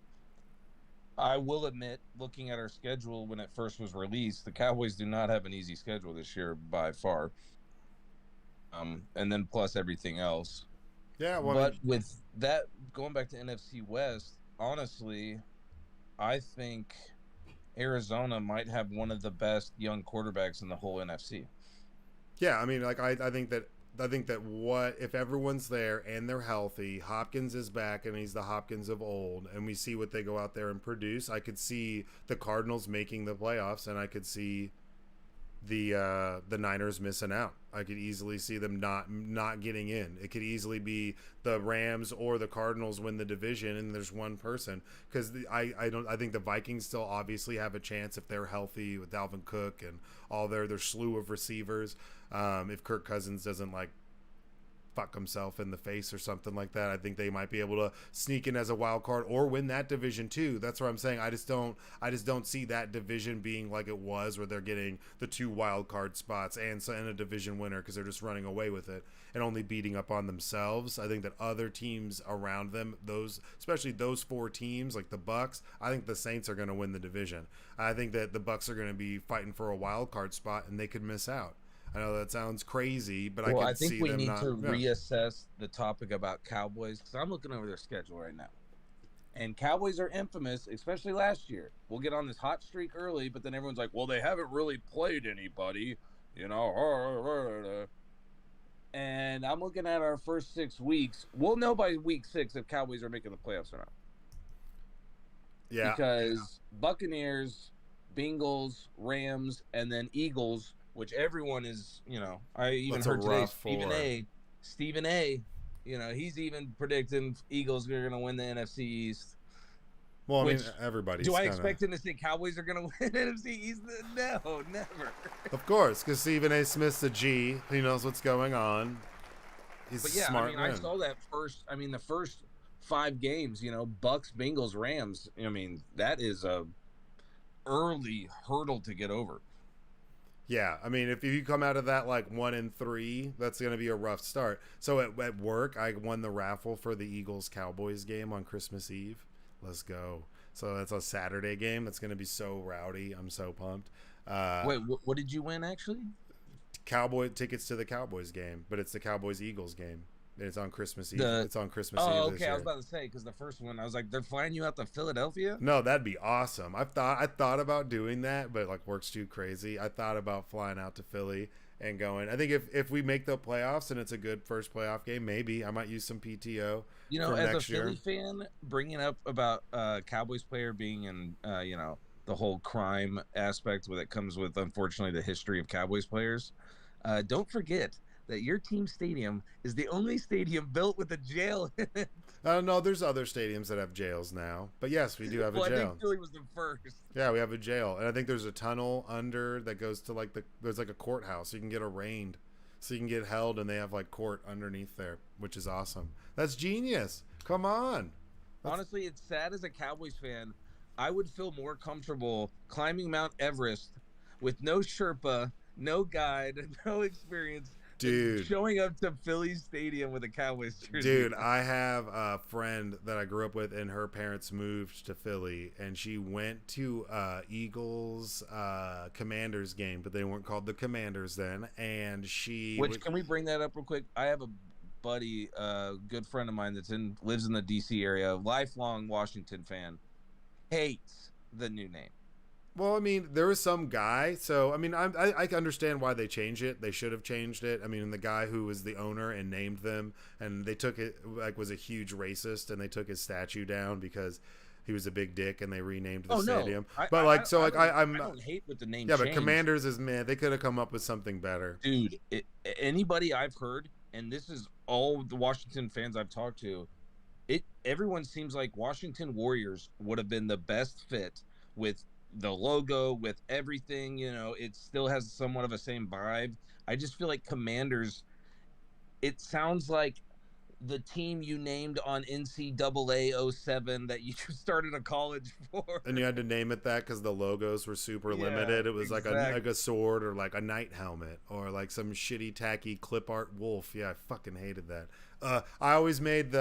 I will admit, looking at our schedule when it first was released, the Cowboys do not have an easy schedule this year by far. And then plus everything else. Yeah, well, I mean, But with that, going back to NFC West, honestly, I think Arizona might have one of the best young quarterbacks in the whole NFC. yeah, I mean, like I think that what if everyone's there and they're healthy, Hopkins is back and he's the Hopkins of old, and we see what they go out there and produce. I could see the Cardinals making the playoffs, and I could see the Niners missing out. I could easily see them not getting in. It could easily be the Rams or the Cardinals win the division, and there's one person because I think the Vikings still obviously have a chance if they're healthy with Dalvin Cook and all their slew of receivers. If Kirk Cousins doesn't like fuck himself in the face or something like that, I think they might be able to sneak in as a wild card or win that division too. That's what I'm saying. I just don't see that division being like it was where they're getting the two wild card spots and a division winner because they're just running away with it and only beating up on themselves. I think that other teams around them, especially those four teams like the Bucks, I think the Saints are going to win the division. I think that the Bucks are going to be fighting for a wild card spot and they could miss out. I know that sounds crazy, but I Well, I could think see we them need not. to Yeah. reassess the topic about Cowboys because I'm looking over their schedule right now. And Cowboys are infamous, especially last year. We'll get on this hot streak early, but then everyone's like, well, they haven't really played anybody, you know. And I'm looking at our first 6 weeks. We'll know by week 6 if Cowboys are making the playoffs or not. Yeah, Because Buccaneers, Bengals, Rams, and then Eagles, which everyone is, I even that's a heard today rough Stephen four. A. Stephen A. He's even predicting Eagles are going to win the NFC East. Well, I mean, Which everybody's do I kind of, expect him to say Cowboys are going to win NFC East? No, never. of course, because Stephen A. Smith's a G. He knows what's going on. He's a But yeah, I smart mean, I man. saw that the first 5 games, Bucks, Bengals, Rams. I mean, that is a early hurdle to get over. Yeah, I mean, if you come out of that like 1-3, that's going to be a rough start. So at work, I won the raffle for the Eagles Cowboys game on Christmas Eve. Let's go. So that's a Saturday game. That's going to be so rowdy. I'm so pumped. Uh, Wait, what did you win actually? Cowboy tickets to the Cowboys game, but it's the Cowboys Eagles game. It's on Christmas Eve. The It's on Christmas Oh, Eve this okay. I was year. about to say because the first one, I was like, they're flying you out to Philadelphia. No, that'd be awesome. I thought about doing that, but like work's too crazy. I thought about flying out to Philly and going. I think if we make the playoffs and it's a good first playoff game, maybe I might use some PTO from As a next year. Philly fan, bringing up about Cowboys player being in, the whole crime aspect that comes with, unfortunately, the history of Cowboys players. Don't forget that your team stadium is the only stadium built with a jail in it. No, there's other stadiums that have jails now, but yes, we do have a I jail. think Philly was the first. Yeah, we have a jail, and I think there's a tunnel under that goes to like there's like a courthouse. You can get arraigned, so you can get held, and they have like court underneath there, which is awesome. That's genius. Come on. Honestly, it's sad as a Cowboys fan. I would feel more comfortable climbing Mount Everest with no Sherpa, no guide, no experience, Dude, showing up to Philly Stadium with a Cowboys jersey. Dude, I have a friend that I grew up with, and her parents moved to Philly, and she went to Eagles Commanders game, but they weren't called the Commanders then. And Can we bring that up real quick? I have a buddy, a good friend of mine lives in the DC area, lifelong Washington fan, hates the new name. Well, I mean, there was some guy. So, I mean, I understand why they changed it. They should have changed it. I mean, the guy who was the owner and named them, and they took it, like, was a huge racist, and they took his statue down because he was a big dick, and they renamed the stadium. I don't hate with the name. Yeah, changed. But Commanders is, man, they could have come up with something better. Dude, anybody I've heard, and this is all the Washington fans I've talked to, everyone seems like Washington Warriors would have been the best fit with the logo, with everything. You know, it still has somewhat of a same vibe. I just feel like Commanders, it sounds like the team you named on NCAA 07 that you started a college for. And you had to name it that because the logos were super limited. It was like a sword or like a knight helmet or like some shitty tacky clip art wolf. Yeah, I fucking hated that. I always made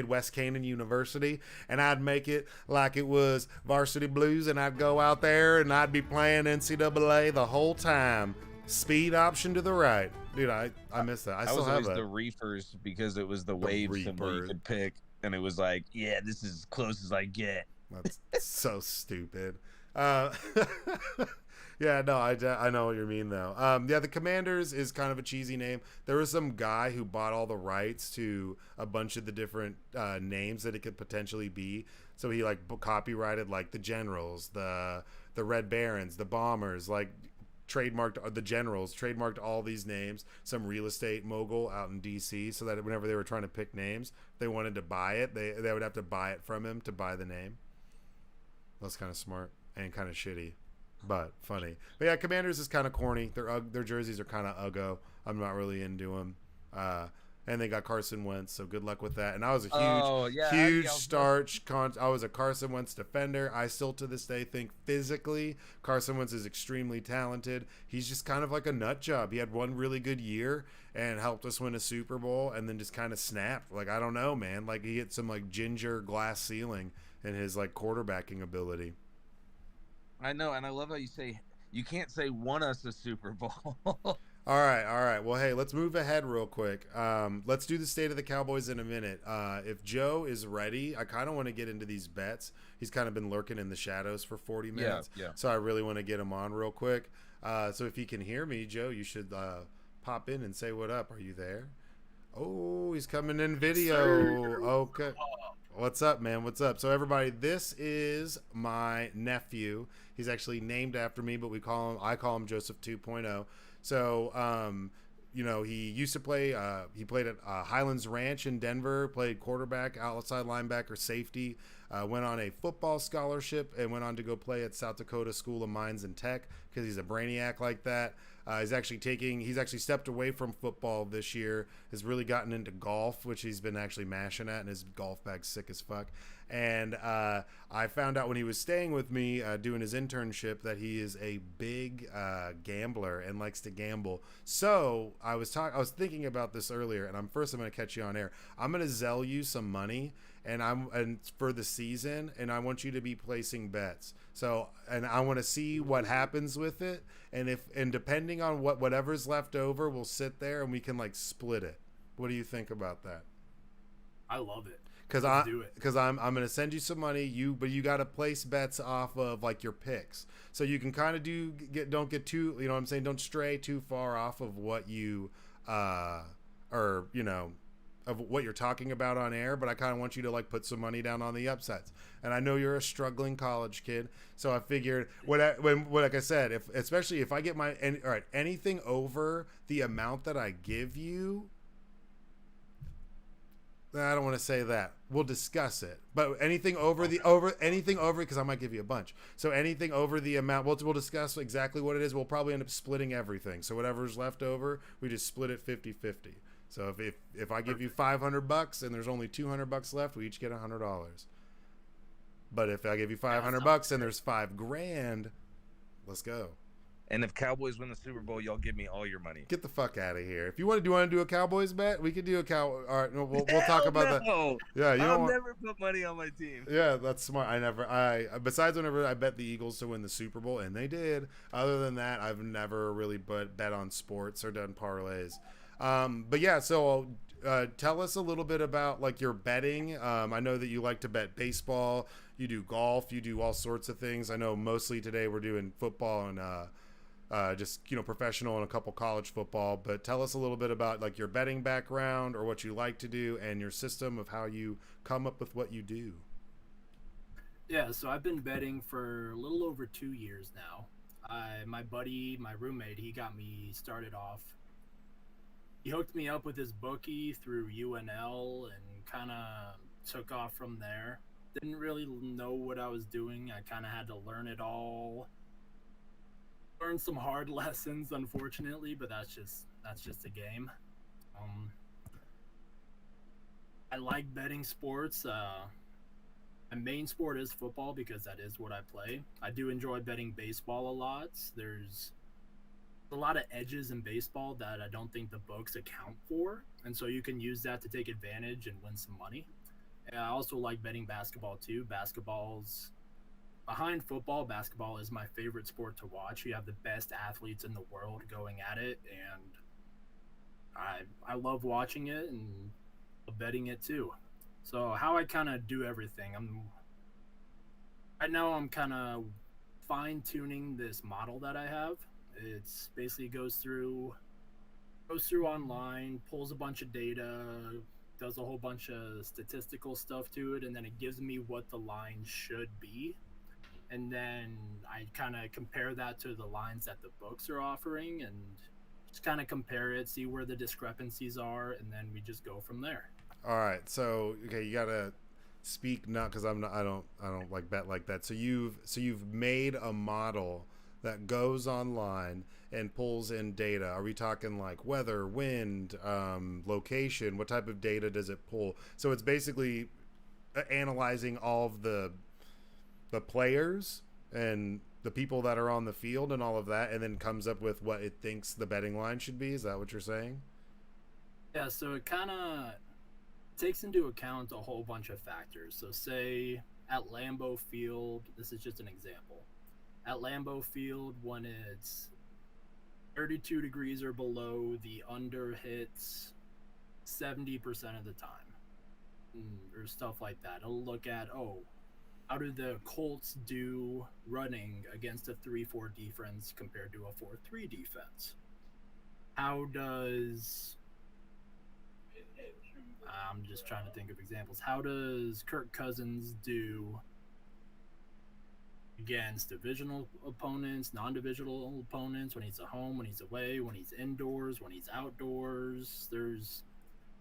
West Canaan University, and I'd make it like it was Varsity Blues, and I'd go out there and I'd be playing NCAA the whole time. Speed option to the right. Dude, I miss that. I still have that. The Reefers because it was the wave symbol you could pick, and it was like, yeah, this is as close as I get. That's so stupid. Yeah, no, I know what you mean though. Yeah, the Commanders is kind of a cheesy name. There was some guy who bought all the rights to a bunch of the different names that it could potentially be. So he like copyrighted like the Generals, the Red Barons, the Bombers, like trademarked the Generals, trademarked all these names. Some real estate mogul out in DC, so that whenever they were trying to pick names, they wanted to buy it. They would have to buy it from him to buy the name. That's kind of smart and kind of shitty, but funny. But yeah, Commanders is kind of corny. Their jerseys are kind of uggo. I'm not really into them. And they got Carson Wentz, so good luck with that. And I was a huge I was a Carson Wentz defender. I still to this day think physically Carson Wentz is extremely talented. He's just kind of like a nut job. He had one really good year and helped us win a Super Bowl, and then just kind of snapped. Like, I don't know, man. Like, he hit some like ginger glass ceiling in his like quarterbacking ability. I know, and I love how you say you can't say won us a Super Bowl. All right. Well, hey, let's move ahead real quick. Let's do the state of the Cowboys in a minute. If Joe is ready, I kind of want to get into these bets. He's kind of been lurking in the shadows for 40 minutes. Yeah. So I really want to get him on real quick. So if you can hear me, Joe, you should pop in and say what up. Are you there? Oh, he's coming in video. Okay. What's up, man? What's up? So everybody, this is my nephew. He's actually named after me, but I call him Joseph 2.0. So, he used to play, he played at Highlands Ranch in Denver, played quarterback, outside linebacker, safety, went on a football scholarship and went on to go play at South Dakota School of Mines and Tech because he's a brainiac like that. He's actually stepped away from football this year, has really gotten into golf, which he's been actually mashing at, and his golf bag's sick as fuck. And I found out when he was staying with me doing his internship that he is a big gambler and likes to gamble. So I was thinking about this earlier, and I'm going to catch you on air. I'm going to Zelle you some money and for the season, and I want you to be placing bets. So, and I want to see what happens with it, and depending on whatever's left over, we'll sit there and we can like split it. What do you think about that? I love it. Because I'm gonna send you some money. But you got to place bets off of like your picks, so you can kind of don't get too, you know what I'm saying, don't stray too far off of what you of what you're talking about on air. But I kind of want you to like put some money down on the upsets. And I know you're a struggling college kid, so I figured like I said, especially if I get anything over the amount that I give you. I don't want to say that. We'll discuss it. But anything over anything over, because I might give you a bunch. So anything over the amount, we'll discuss exactly what it is. We'll probably end up splitting everything. So whatever's left over, we just split it 50-50. So if I give you $500 and there's only $200 left, we each get $100. But if I give you $500 and there's $5,000, let's go. And if Cowboys win the Super Bowl, y'all give me all your money. Get the fuck out of here. If you want to do a Cowboys bet, we could do a All right, no, we'll talk about that. Yeah, I'll never put money on my team. Yeah, that's smart. Besides whenever I bet the Eagles to win the Super Bowl, and they did. Other than that, I've never really bet on sports or done parlays. But yeah, so tell us a little bit about like your betting. I know that you like to bet baseball. You do golf. You do all sorts of things. I know mostly today we're doing football and just, professional and a couple college football. But tell us a little bit about like your betting background or what you like to do and your system of how you come up with what you do. Yeah, so I've been betting for a little over 2 years now. My buddy, my roommate, he got me started off. He hooked me up with his bookie through UNL and kind of took off from there. Didn't really know what I was doing. I kind of had to learn it all. Learned some hard lessons, unfortunately, but that's just a game. I like betting sports. My main sport is football because that is what I play. I do enjoy betting baseball a lot. There's a lot of edges in baseball that I don't think the books account for, and so you can use that to take advantage and win some money. And I also like betting basketball too. Basketball's behind football. Basketball is my favorite sport to watch. You have the best athletes in the world going at it, and I love watching it and betting it too. So how I kind of do everything, I'm kind of fine tuning this model that I have. It's basically goes through online, pulls a bunch of data, does a whole bunch of statistical stuff to it, and then it gives me what the line should be. And then I kind of compare that to the lines that the books are offering and just kind of compare it, see where the discrepancies are, and then we just go from there. All right. So, okay, you got to speak not because I don't like bet like that. So you've made a model that goes online and pulls in data. Are we talking like weather, wind, location? What type of data does it pull? So it's basically analyzing all of the players and the people that are on the field and all of that, and then comes up with what it thinks the betting line should be. Is that what you're saying? Yeah, so it kind of takes into account a whole bunch of factors. So say at Lambeau Field, this is just an example. At Lambeau Field, when it's 32 degrees or below, the under hits 70% of the time, or stuff like that. It'll look at, how do the Colts do running against a 3-4 defense compared to a 4-3 defense? How does... I'm just trying to think of examples. How does Kirk Cousins do against divisional opponents, non-divisional opponents, when he's at home, when he's away, when he's indoors, when he's outdoors?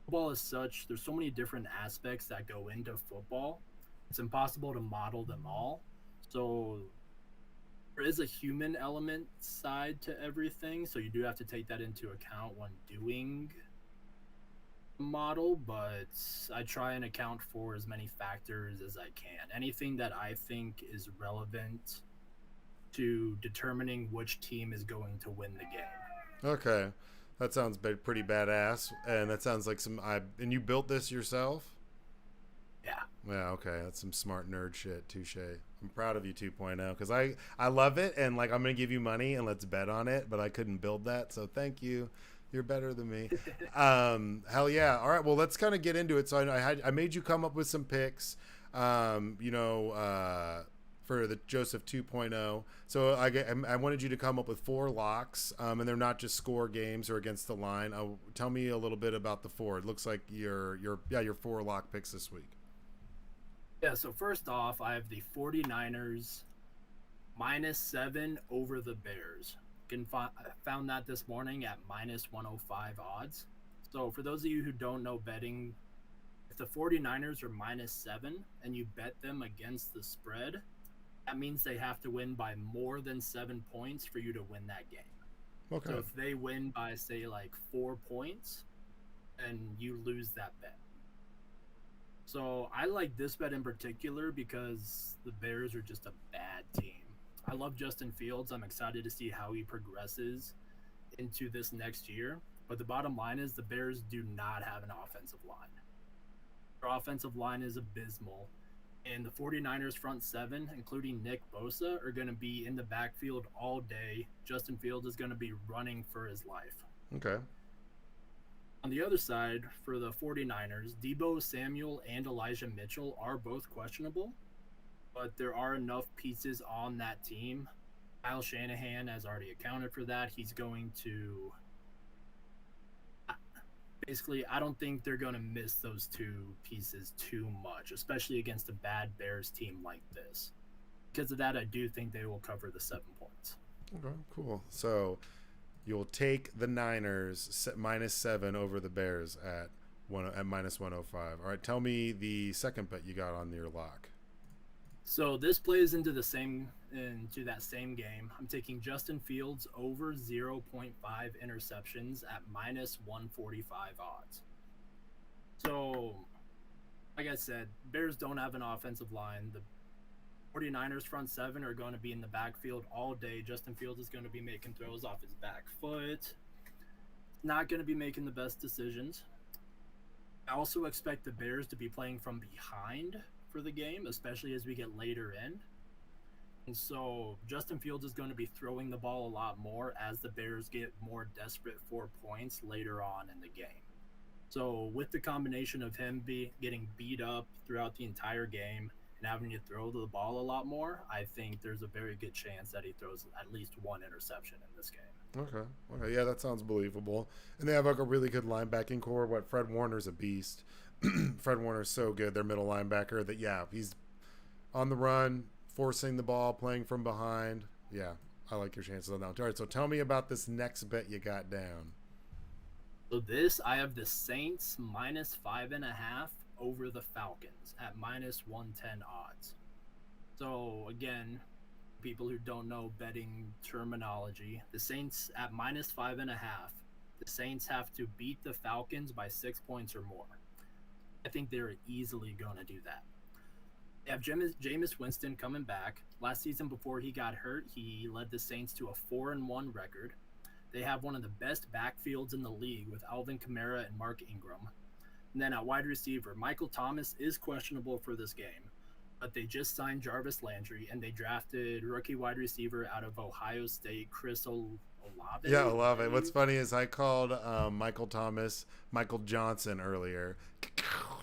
Football as such, there's so many different aspects that go into football. It's impossible to model them all. So there is a human element side to everything, so you do have to take that into account when doing the model, but I try and account for as many factors as I can. Anything that I think is relevant to determining which team is going to win the game. Okay. That sounds pretty badass, and that sounds like and you built this yourself? Yeah. Yeah, okay. That's some smart nerd shit. Touche. I'm proud of you 2.0 because I love it, and like I'm going to give you money and let's bet on it, but I couldn't build that, so thank you. You're better than me. Hell yeah. All right, well, let's kind of get into it. So I made you come up with some picks, for the Joseph 2.0. So I wanted you to come up with 4 locks, and they're not just score games or against the line. Tell me a little bit about the 4. It looks like your 4 lock picks this week. Yeah, so first off, I have the 49ers -7 over the Bears. I found that this morning at -105 odds. So for those of you who don't know betting, if the 49ers are -7 and you bet them against the spread, that means they have to win by more than 7 points for you to win that game. Okay. So if they win by, say, like 4 points, and you lose that bet. So I like this bet in particular because the Bears are just a bad team. I love Justin Fields. I'm excited to see how he progresses into this next year. But the bottom line is the Bears do not have an offensive line. Their offensive line is abysmal. And the 49ers front seven, including Nick Bosa, are going to be in the backfield all day. Justin Fields is going to be running for his life. Okay. On the other side, for the 49ers, Deebo Samuel and Elijah Mitchell are both questionable, but there are enough pieces on that team. Kyle Shanahan has already accounted for that. He's going to... Basically, I don't think they're going to miss those two pieces too much, especially against a bad Bears team like this. Because of that, I do think they will cover the 7 points. Okay, cool. So you'll take the Niners -7 over the Bears at -105. All right, tell me the second bet you got on your lock. So this plays into that same game. I'm taking Justin Fields over 0.5 interceptions at -145 odds. So, like I said, Bears don't have an offensive line. The 49ers front seven are going to be in the backfield all day. Justin Fields is going to be making throws off his back foot. Not going to be making the best decisions. I also expect the Bears to be playing from behind for the game, especially as we get later in. And so Justin Fields is going to be throwing the ball a lot more as the Bears get more desperate for points later on in the game. So with the combination of him getting beat up throughout the entire game and having to throw the ball a lot more, I think there's a very good chance that he throws at least one interception in this game. Okay, yeah, that sounds believable. And they have like a really good linebacking core. Fred Warner's a beast. Fred Warner's so good, their middle linebacker, that, yeah, he's on the run, forcing the ball, playing from behind. Yeah, I like your chances on that. All right, so tell me about this next bet you got down. So I have the Saints -5.5 over the Falcons at -110 odds. So again, people who don't know betting terminology, the Saints at -5.5, the Saints have to beat the Falcons by 6 points or more. I think they're easily going to do that. They have Jameis Winston coming back. Last season before he got hurt, he led the Saints to a 4-1 record. They have one of the best backfields in the league with Alvin Kamara and Mark Ingram. And then at wide receiver, Michael Thomas is questionable for this game, but they just signed Jarvis Landry, and they drafted rookie wide receiver out of Ohio State, Chris Olave. Yeah, Olave. What's funny is I called Michael Thomas Michael Johnson earlier.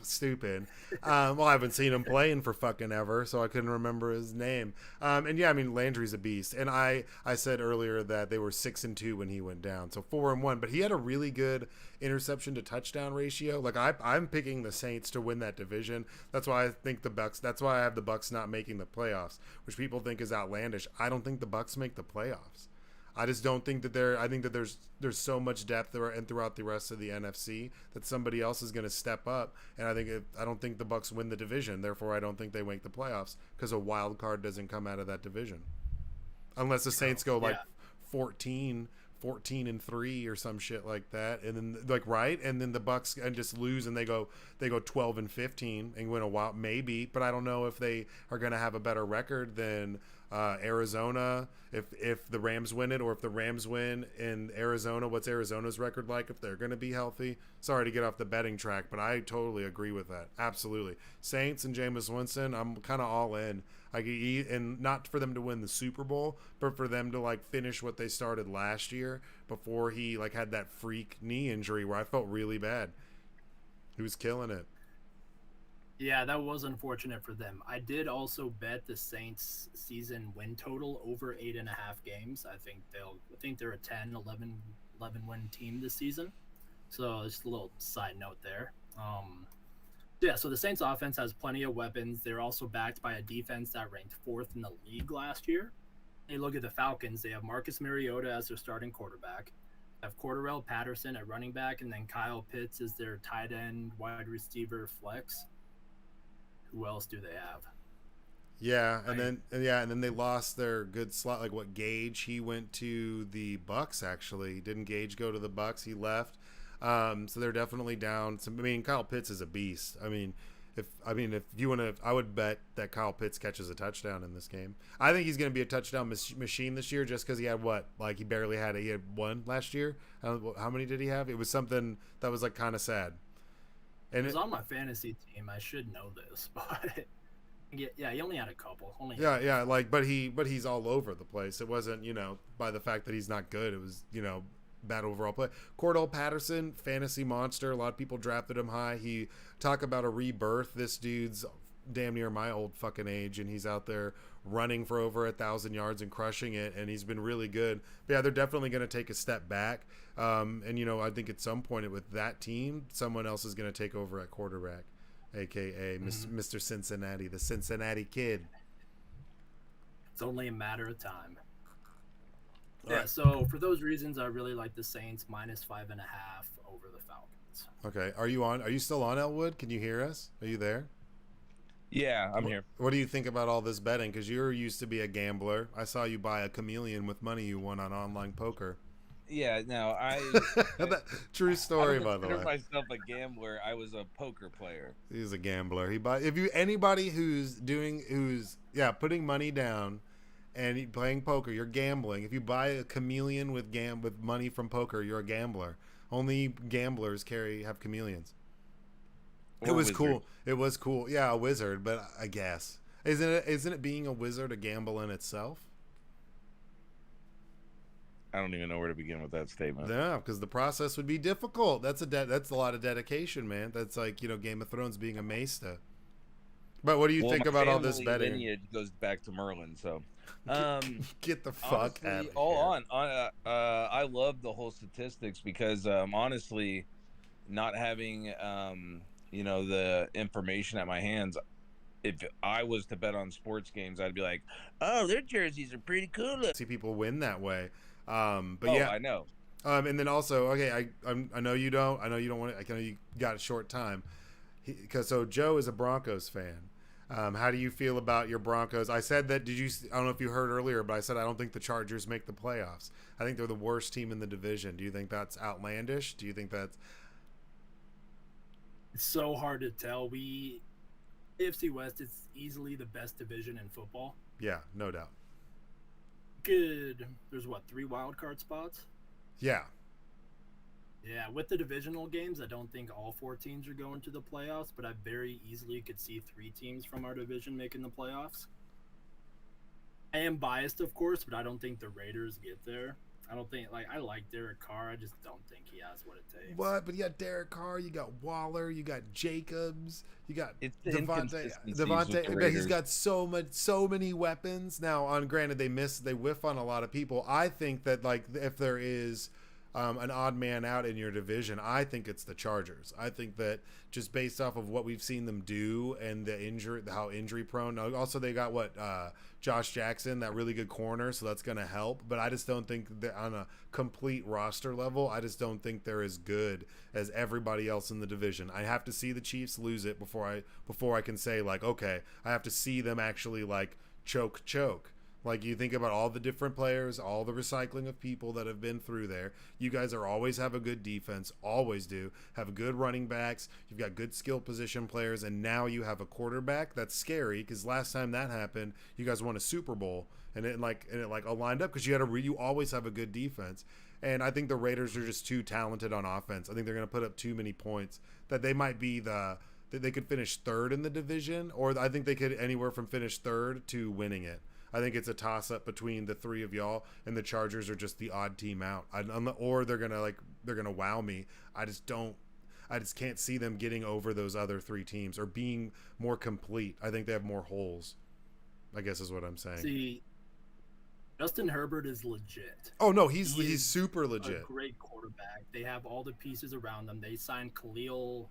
Stupid. Well, I haven't seen him playing for fucking ever, so I couldn't remember his name. And yeah, I mean, Landry's a beast. And I said earlier that they were 6-2 when he went down, so 4-1. But he had a really good interception to touchdown ratio. Like I'm picking the Saints to win that division. That's why I think the Bucks. That's why I have the Bucks not making the playoffs, which people think is outlandish. I don't think the Bucks make the playoffs. I just don't think that I think that there's so much depth throughout the rest of the NFC that somebody else is going to step up, and I don't think the Bucks win the division. Therefore, I don't think they make the playoffs because a wild card doesn't come out of that division, unless the Saints go like 14-3 or some shit like that, and then and then the Bucks and just lose and they go 12-15 and win a while maybe, but I don't know if they are going to have a better record than Arizona if the Rams win it, or if the Rams win in Arizona, what's Arizona's record like if they're going to be healthy. Sorry to get off the betting track, but I totally agree with that. Absolutely. Saints and Jameis Winston, I'm kind of all in. And not for them to win the Super Bowl, but for them to like finish what they started last year before he like had that freak knee injury where I felt really bad. He was killing it. Yeah, that was unfortunate for them. I did also bet the Saints season win total over 8.5 games. I think they're a 10, 11 win team this season. So just a little side note there. Yeah, so the Saints offense has plenty of weapons. They're also backed by a defense that ranked 4th in the league last year. You look at the Falcons, they have Marcus Mariota as their starting quarterback. Have Cordell Patterson at running back, and then Kyle Pitts is their tight end, wide receiver, flex. Who else do they have? Yeah, and then they lost their good slot. Like what Gage? He went to the Bucks. Actually, didn't Gage go to the Bucks? He left. So they're definitely down. I mean, Kyle Pitts is a beast. If you want to, I would bet that Kyle Pitts catches a touchdown in this game. I think he's going to be a touchdown machine this year, just because he had he barely had he had one last year. How many did he have? It was something that was like kind of sad. And it was on my fantasy team. I should know this, but. Yeah, he only had a couple. But he's all over the place. It wasn't, by the fact that he's not good. It was, bad overall play. Cordell Patterson, fantasy monster. A lot of people drafted him high. He talk about a rebirth. This dude's damn near my old fucking age, and he's out there running for over 1,000 yards and crushing it, and he's been really good. But yeah, they're definitely going to take a step back. And I think at some point with that team, someone else is going to take over at quarterback. AKA Mr. Cincinnati, the Cincinnati Kid. It's only a matter of time. So for those reasons, I really like the Saints -5.5 over the Falcons. Okay, are you still on, Elwood? Can you hear us? Are you there? Yeah, I'm here. What do you think about all this betting? Because you used to be a gambler. I saw you buy a chameleon with money you won on online poker. Yeah, no, true story, by the way. I consider myself a gambler. I was a poker player. He's a gambler. Anybody who's putting money down and playing poker, you're gambling. If you buy a chameleon with money from poker, you're a gambler. Only gamblers have chameleons. It was cool. It was cool. Yeah, a wizard, but I guess isn't it being a wizard a gamble in itself? I don't even know where to begin with that statement. Yeah, because the process would be difficult. That's a lot of dedication, man. That's like Game of Thrones being a maester. But what do you think about all this betting? Lineage goes back to Merlin, so get the fuck out of here. I love the whole statistics because honestly, not having the information at my hands. If I was to bet on sports games, I'd be like, "Oh, their jerseys are pretty cool." See people win that way. I know. And then also, okay, I know you don't. I know you don't want to. I know you got a short time. So Joe is a Broncos fan. How do you feel about your Broncos? I said that. I don't know if you heard earlier, but I said I don't think the Chargers make the playoffs. I think they're the worst team in the division. Do you think that's outlandish? Do you think that's? It's so hard to tell. AFC West is easily the best division in football. Yeah, no doubt. Good. There's 3 wild card spots? Yeah, with the divisional games, I don't think all 4 teams are going to the playoffs, but I very easily could see 3 teams from our division making the playoffs. I am biased, of course, but I don't think the Raiders get there. I don't think I like Derek Carr. I just don't think he has what it takes. What? But you got Derek Carr, you got Waller, you got Jacobs, you got Devontae. He's got so many weapons. Now, granted, they whiff on a lot of people. I think that if there is an odd man out in your division, I think it's the Chargers. I think that just based off of what we've seen them do and how injury prone. Also, they got Josh Jackson, that really good corner, so that's going to help. But I just don't think that on a complete roster level, I just don't think they're as good as everybody else in the division. I have to see the Chiefs lose it before I can say okay, I have to see them actually choke. You think about all the different players, all the recycling of people that have been through there. You guys always have a good defense, always do. Have good running backs. You've got good skill position players, and now you have a quarterback that's scary because last time that happened, you guys won a Super Bowl, and it aligned up because you always have a good defense. And I think the Raiders are just too talented on offense. I think they're going to put up too many points that they might be that they could finish third in the division, or I think they could anywhere from finish third to winning it. I think it's a toss-up between the 3 of y'all, and the Chargers are just the odd team out. Or they're gonna wow me. I just can't see them getting over those other 3 teams or being more complete. I think they have more holes, I guess is what I'm saying. See, Justin Herbert is legit. Oh no, he's super legit. A great quarterback. They have all the pieces around them. They signed Khalil.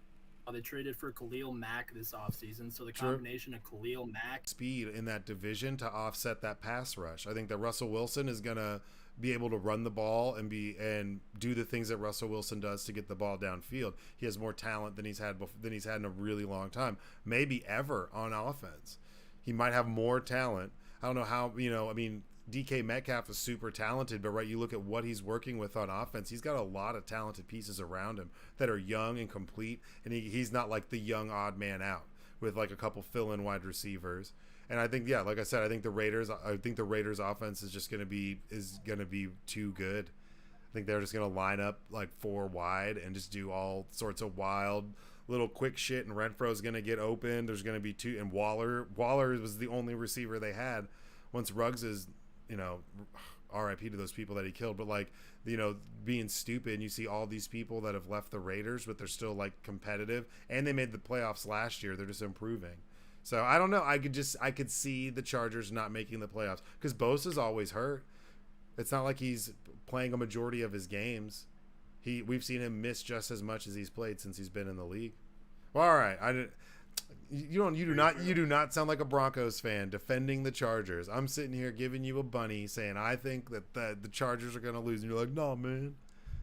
They traded for Khalil Mack this offseason, so the combination of Khalil Mack... Speed in that division to offset that pass rush. I think that Russell Wilson is going to be able to run the ball and do the things that Russell Wilson does to get the ball downfield. He has more talent than he's had in a really long time, maybe ever on offense. He might have more talent. I don't know how, I mean, DK Metcalf is super talented, but right, you look at what he's working with on offense, he's got a lot of talented pieces around him that are young and complete, and he's not like the young odd man out with like a couple fill-in wide receivers. And I think, yeah, like I said, I think the Raiders offense is just going to be too good. I think they're just going to line up like 4 wide and just do all sorts of wild little quick shit, and Renfro's going to get open. There's going to be 2, and Waller was the only receiver they had. Once Ruggs is, RIP to those people that he killed, but like, being stupid, and you see all these people that have left the Raiders, but they're still like competitive, and they made the playoffs last year. They're just improving. So I don't know. I could see the Chargers not making the playoffs because Bosa's always hurt. It's not like he's playing a majority of his games. We've seen him miss just as much as he's played since he's been in the league. Well, all right. You do not sound like a Broncos fan defending the Chargers. I'm sitting here giving you a bunny saying I think that the Chargers are going to lose, and you're like, no, man,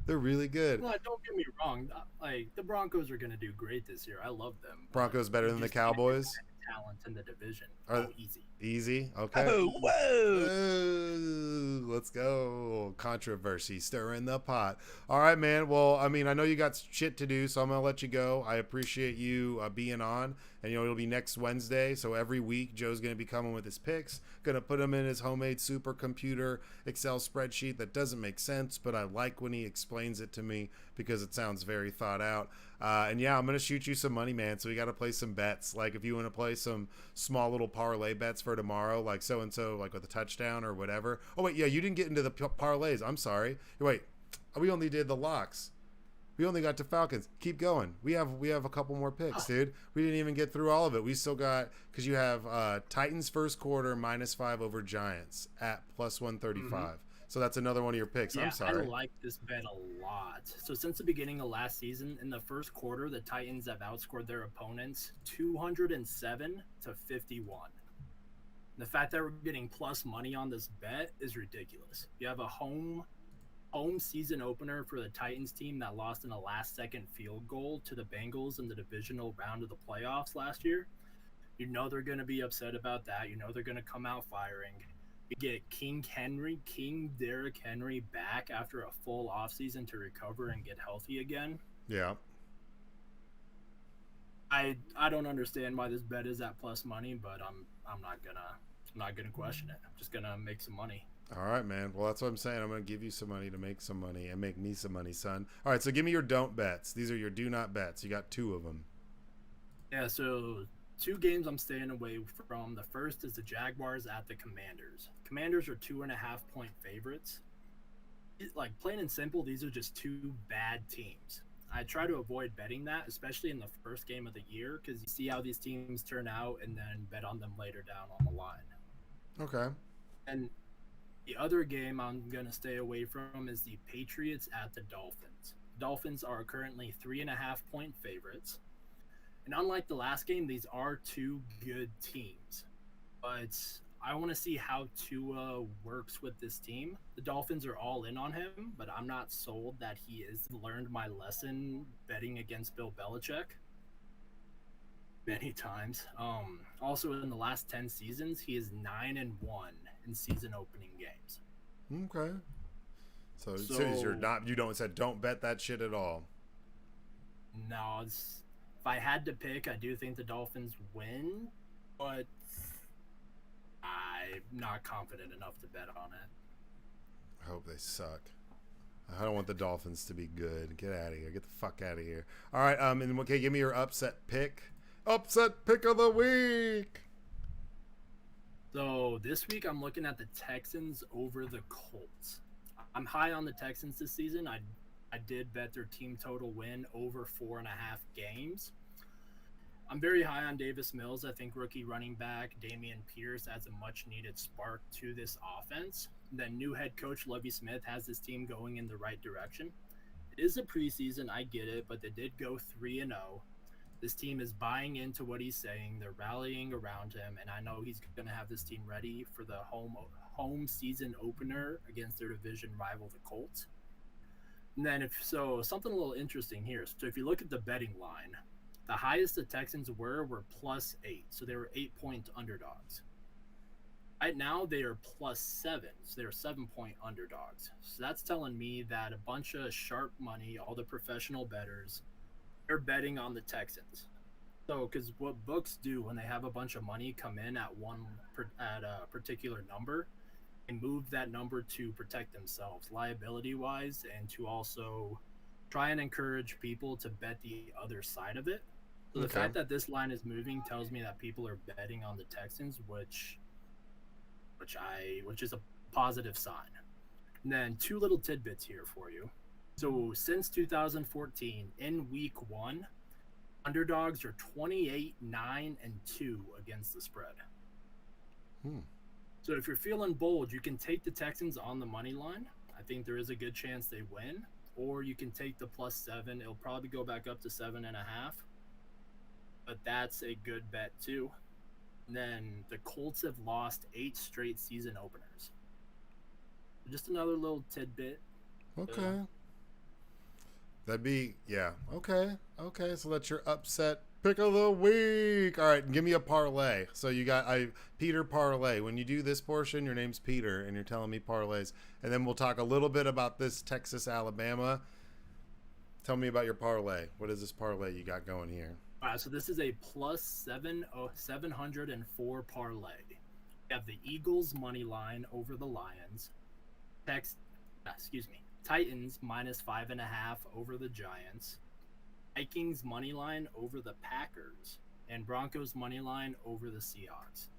they're really good. Well, don't get me wrong. Like, the Broncos are going to do great this year. I love them. Broncos better than the Cowboys. Talent in the division. Easy. Okay. Oh, whoa. Ooh, let's go. Controversy, stirring the pot. All right, man. Well, I mean, I know you got shit to do, so I'm gonna let you go. I appreciate you being on, and it'll be next Wednesday. So every week, Joe's gonna be coming with his picks. Gonna put them in his homemade supercomputer Excel spreadsheet that doesn't make sense, but I like when he explains it to me because it sounds very thought out. And yeah, I'm gonna shoot you some money, man. So we got to play some bets. Like if you want to play some small little parlay bets for tomorrow, like so and so, like with a touchdown or whatever. Oh wait, yeah, you didn't get into the parlays. I'm sorry. Wait, we only did the locks. We only got to Falcons. Keep going. We have a couple more picks, dude. We didn't even get through all of it. We still got, because you have Titans first quarter -5 over Giants at +135. Mm-hmm. So that's another one of your picks. Yeah, I'm sorry. I like this bet a lot. So since the beginning of last season, in the first quarter, the Titans have outscored their opponents 207 to 51. The fact that we're getting plus money on this bet is ridiculous. You have a home season opener for the Titans team that lost in a last-second field goal to the Bengals in the divisional round of the playoffs last year. You know they're going to be upset about that. You know they're going to come out firing. You get King Derrick Henry back after a full offseason to recover and get healthy again. Yeah. I don't understand why this bet is at plus money, but I'm not gonna question it. I'm just gonna make some money. All right, man. Well, that's what I'm saying. I'm going to give you some money to make some money and make me some money, son. All right, so give me your don't bets. These are your do not bets. You got 2 of them. Yeah, so 2 games I'm staying away from. The first is the Jaguars at the Commanders. Commanders are 2.5-point favorites. Like, plain and simple, these are just 2 bad teams. I try to avoid betting that, especially in the first game of the year, because you see how these teams turn out and then bet on them later down on the line. Okay. And the other game I'm going to stay away from is the Patriots at the Dolphins. Dolphins are currently 3.5-point favorites. And unlike the last game, these are 2 good teams. But I want to see how Tua works with this team. The Dolphins are all in on him, but I'm not sold that he has learned my lesson betting against Bill Belichick many times. Also, in the last 10 seasons, he is 9-1 in season opening games. Okay. So don't bet that shit at all. No, if I had to pick, I do think the Dolphins win, but I'm not confident enough to bet on it. I hope they suck. I don't want the Dolphins to be good. Get out of here. Get the fuck out of here. All right, and okay, give me your upset pick. Upset pick of the week. So this week I'm looking at the Texans over the Colts. I'm high on the Texans this season. I did bet their team total win over 4.5 games. I'm very high on Davis Mills. I think rookie running back Damian Pierce adds a much-needed spark to this offense. Then new head coach Lovie Smith has this team going in the right direction. It is a preseason, I get it, but they did go 3-0. This team is buying into what he's saying. They're rallying around him, and I know he's going to have this team ready for the home season opener against their division rival, the Colts. And then something a little interesting here. So if you look at the betting line, the highest the Texans were +8, so they were 8-point underdogs. Right now they are +7, so they're 7-point underdogs. So that's telling me that a bunch of sharp money, all the professional bettors, they're betting on the Texans. So, because what books do when they have a bunch of money come in at a particular number, and move that number to protect themselves liability wise, and to also try and encourage people to bet the other side of it. So the fact that this line is moving tells me that people are betting on the Texans, which is a positive sign. And then 2 little tidbits here for you. So since 2014, in week 1, underdogs are 28-9-2 against the spread. So if you're feeling bold, you can take the Texans on the money line. I think there is a good chance they win. Or you can take the +7. It'll probably go back up to 7.5. But that's a good bet too. And then the Colts have lost 8 straight season openers. Just another little tidbit. Okay. That'd be, yeah. Okay. So that's your upset pick of the week. All right, give me a parlay. So you got Peter Parlay. When you do this portion, your name's Peter, and you're telling me parlays, and then we'll talk a little bit about this Texas Alabama. Tell me about your parlay. What is this parlay you got going here? All right, so this is a +704 parlay. You have the Eagles money line over the Lions. Titans -5.5 over the Giants. Vikings money line over the Packers, and Broncos money line over the Seahawks.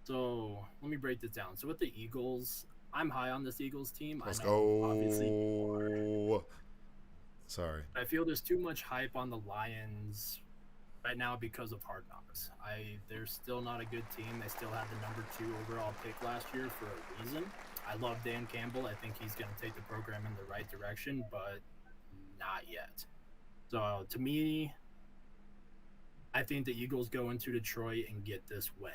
So let me break this down. So with the Eagles, I'm high on this Eagles team. Let's I know, obviously, you are. Sorry. I feel there's too much hype on the Lions right now because of Hard Knocks. They're still not a good team. They still had the number 2 overall pick last year for a reason. I love Dan Campbell. I think he's going to take the program in the right direction, but not yet. So to me, I think the Eagles go into Detroit and get this win.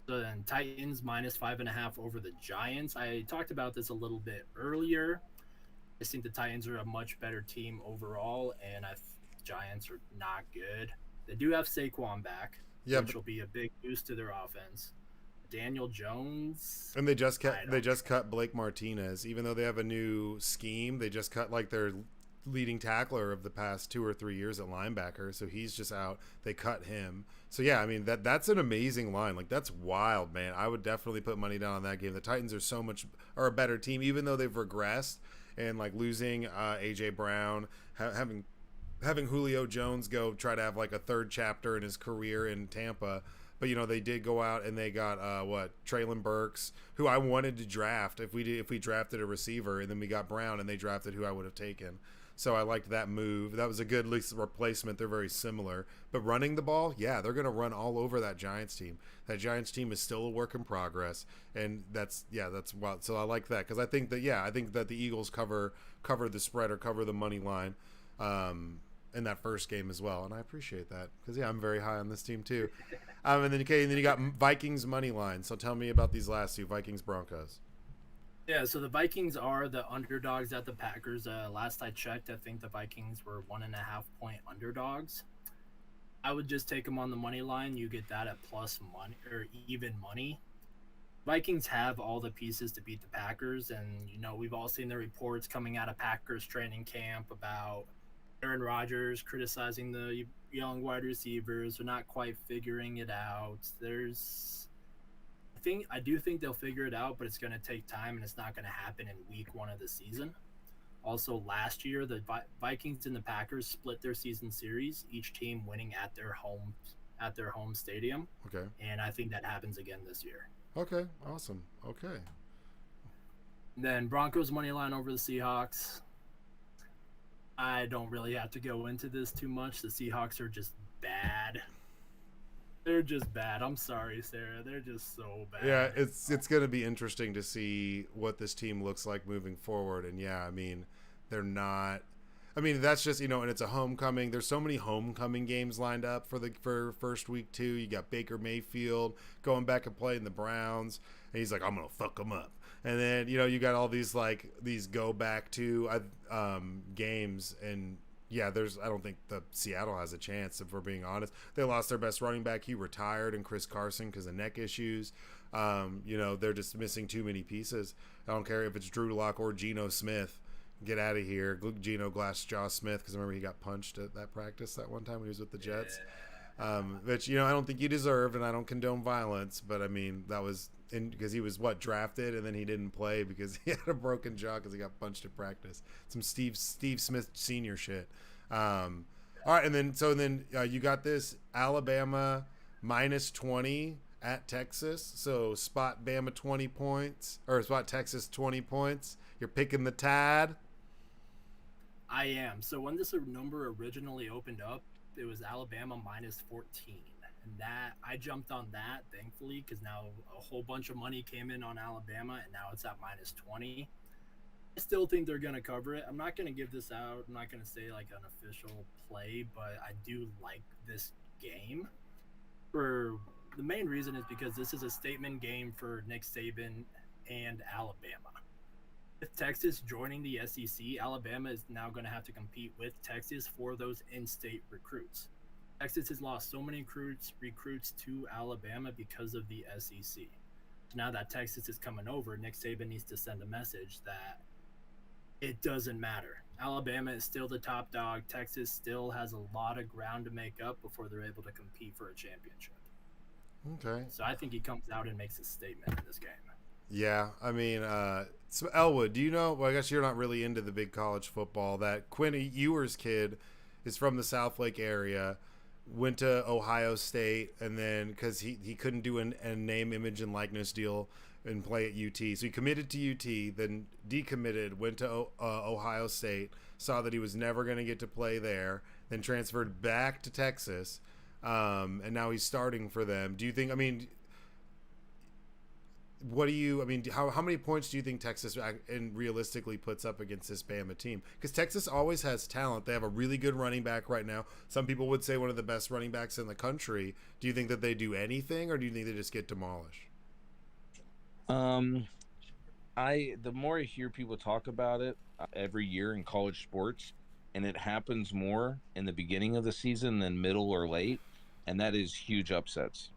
So then Titans -5.5 over the Giants. I talked about this a little bit earlier. I think the Titans are a much better team overall, and the Giants are not good. They do have Saquon back, which will be a big boost to their offense. Daniel Jones, and they just cut Blake Martinez, even though they have a new scheme. They just cut like their leading tackler of the past 2 or 3 years at linebacker, so he's just out. They cut him. So yeah, I mean that's an amazing line. Like that's wild, man. I would definitely put money down on that game. The Titans are a better team, even though they've regressed, and like losing AJ Brown, having Julio Jones go try to have like a third chapter in his career in Tampa. But they did go out and they got Treylon Burks, who I wanted to draft if we drafted a receiver, and then we got Brown and they drafted who I would have taken. So I liked that move. That was a good replacement. They're very similar. But running the ball, yeah, they're going to run all over that Giants team. That Giants team is still a work in progress, and that's wild. So I like that because I think that the Eagles cover the spread or cover the money line in that first game as well, and I appreciate that because I'm very high on this team too. And then you got Vikings money line. So tell me about these last 2, Vikings Broncos. Yeah, so the Vikings are the underdogs at the Packers. Last I checked, I think the Vikings were 1.5-point underdogs. I would just take them on the money line. You get that at plus money or even money. Vikings have all the pieces to beat the Packers, and we've all seen the reports coming out of Packers training camp about Aaron Rodgers criticizing the young wide receivers. They're not quite figuring it out. I do think they'll figure it out, but it's going to take time, and it's not going to happen in week 1 of the season. Also, last year, the Vikings and the Packers split their season series, each team winning at their home stadium. Okay. And I think that happens again this year. Okay, awesome. Okay. Then Broncos money line over the Seahawks. I don't really have to go into this too much. The Seahawks are just bad. They're just bad. I'm sorry, Sarah. They're just so bad. Yeah, it's going to be interesting to see what this team looks like moving forward. And yeah, I mean, they're not. I mean, that's just, and it's a homecoming. There's so many homecoming games lined up for first week too. You got Baker Mayfield going back and playing the Browns, and he's like, I'm gonna fuck them up. And then you got all these these go back to games, and yeah, I don't think the Seattle has a chance, if we're being honest. They lost their best running back. He retired, and Chris Carson because of neck issues. They're just missing too many pieces. I don't care if it's Drew Lock or Geno Smith. Get out of here. Geno Glassjaw Smith, because remember he got punched at that practice that one time when he was with the Jets. Which, I don't think he deserved, and I don't condone violence, but I mean, that was because he was drafted, and then he didn't play because he had a broken jaw because he got punched at practice. Some Steve Smith Senior shit. All right, and then you got this Alabama -20 at Texas. So spot Bama 20 points, or spot Texas 20 points. You're picking the Tide. I am. So when this number originally opened up, it was Alabama -14. And that I jumped on that, thankfully, because now a whole bunch of money came in on Alabama, and now it's at -20. I still think they're going to cover it. I'm not going to give this out. I'm not going to say like an official play, but I do like this game. For the main reason is because this is a statement game for Nick Saban and Alabama. With Texas joining the SEC, Alabama is now going to have to compete with Texas for those in-state recruits. Texas has lost so many recruits to Alabama because of the SEC. Now that Texas is coming over, Nick Saban needs to send a message that it doesn't matter. Alabama is still the top dog. Texas still has a lot of ground to make up before they're able to compete for a championship. Okay. So I think he comes out and makes a statement in this game. Yeah, I mean, so Elwood, do you know? Well, I guess you're not really into the big college football. That Quinn Ewers kid is from the Southlake area, went to Ohio State, and then because he couldn't do a name, image, and likeness deal and play at UT, so he committed to UT, then decommitted, went to Ohio State, saw that he was never going to get to play there, then transferred back to Texas, and now he's starting for them. Do you think? I mean. How many points do you think Texas and realistically puts up against this Bama team? Because Texas always has talent. They have a really good running back right now. Some people would say one of the best running backs in the country. Do you think that they do anything, or do you think they just get demolished? The more I hear people talk about it every year in college sports, and it happens more in the beginning of the season than middle or late, and that is huge upsets.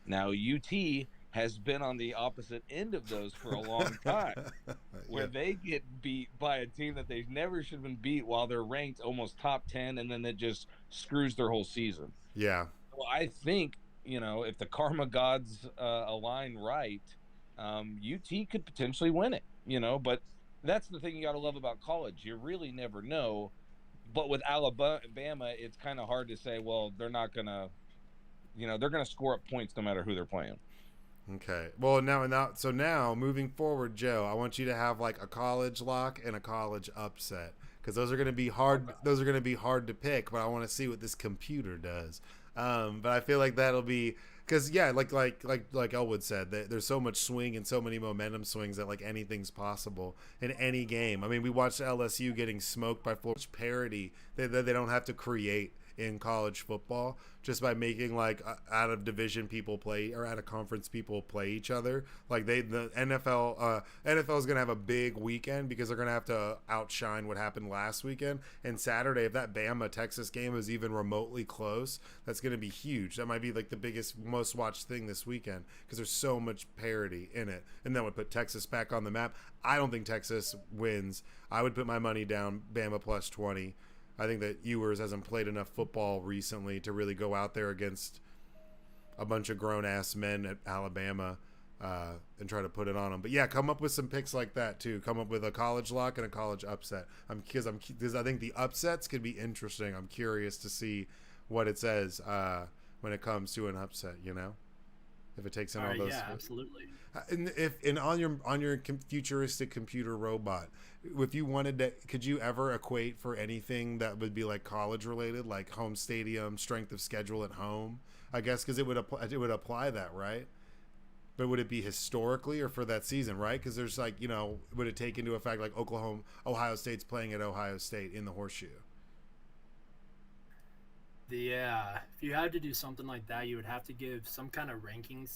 Now, UT has been on the opposite end of those for a long time, where they get beat by a team that they never should have been beat while they're ranked almost top 10, and then that just screws their whole season. Yeah. Well, I think, if the karma gods align right, UT could potentially win it, but that's the thing you got to love about college. You really never know. But with Alabama, it's kind of hard to say, well, they're not going to, they're going to score up points no matter who they're playing. Okay. Well, now moving forward, Joe, I want you to have like a college lock and a college upset, because those are going to be hard. Okay. Those are going to be hard to pick, but I want to see what this computer does. But I feel like that'll be because like Elwood said, there's so much swing and so many momentum swings that like anything's possible in any game. I mean, we watched LSU getting smoked by Florida. Parity that they don't have to create in college football just by making like out of division people play or out of conference people play each other. Like the NFL is going to have a big weekend because they're going to have to outshine what happened last weekend. And Saturday, if that Bama Texas game is even remotely close, that's going to be huge. That might be like the biggest, most watched thing this weekend because there's so much parity in it. And that would put Texas back on the map. I don't think Texas wins. I would put my money down Bama +20. I think that Ewers hasn't played enough football recently to really go out there against a bunch of grown-ass men at Alabama and try to put it on them. But, yeah, come up with some picks like that, too. Come up with a college lock and a college upset. Because I think the upsets could be interesting. I'm curious to see what it says when it comes to an upset, if it takes in all those. Yeah, absolutely. And on your futuristic computer robot, if you wanted to, could you ever equate for anything that would be like college related, like home stadium, strength of schedule at home? I guess because it would apply that, right? but would it be historically or for that season, right? Because there's like, would it take into effect like Ohio State's playing at Ohio State in the Horseshoe? Yeah, if you had to do something like that, you would have to give some kind of ranking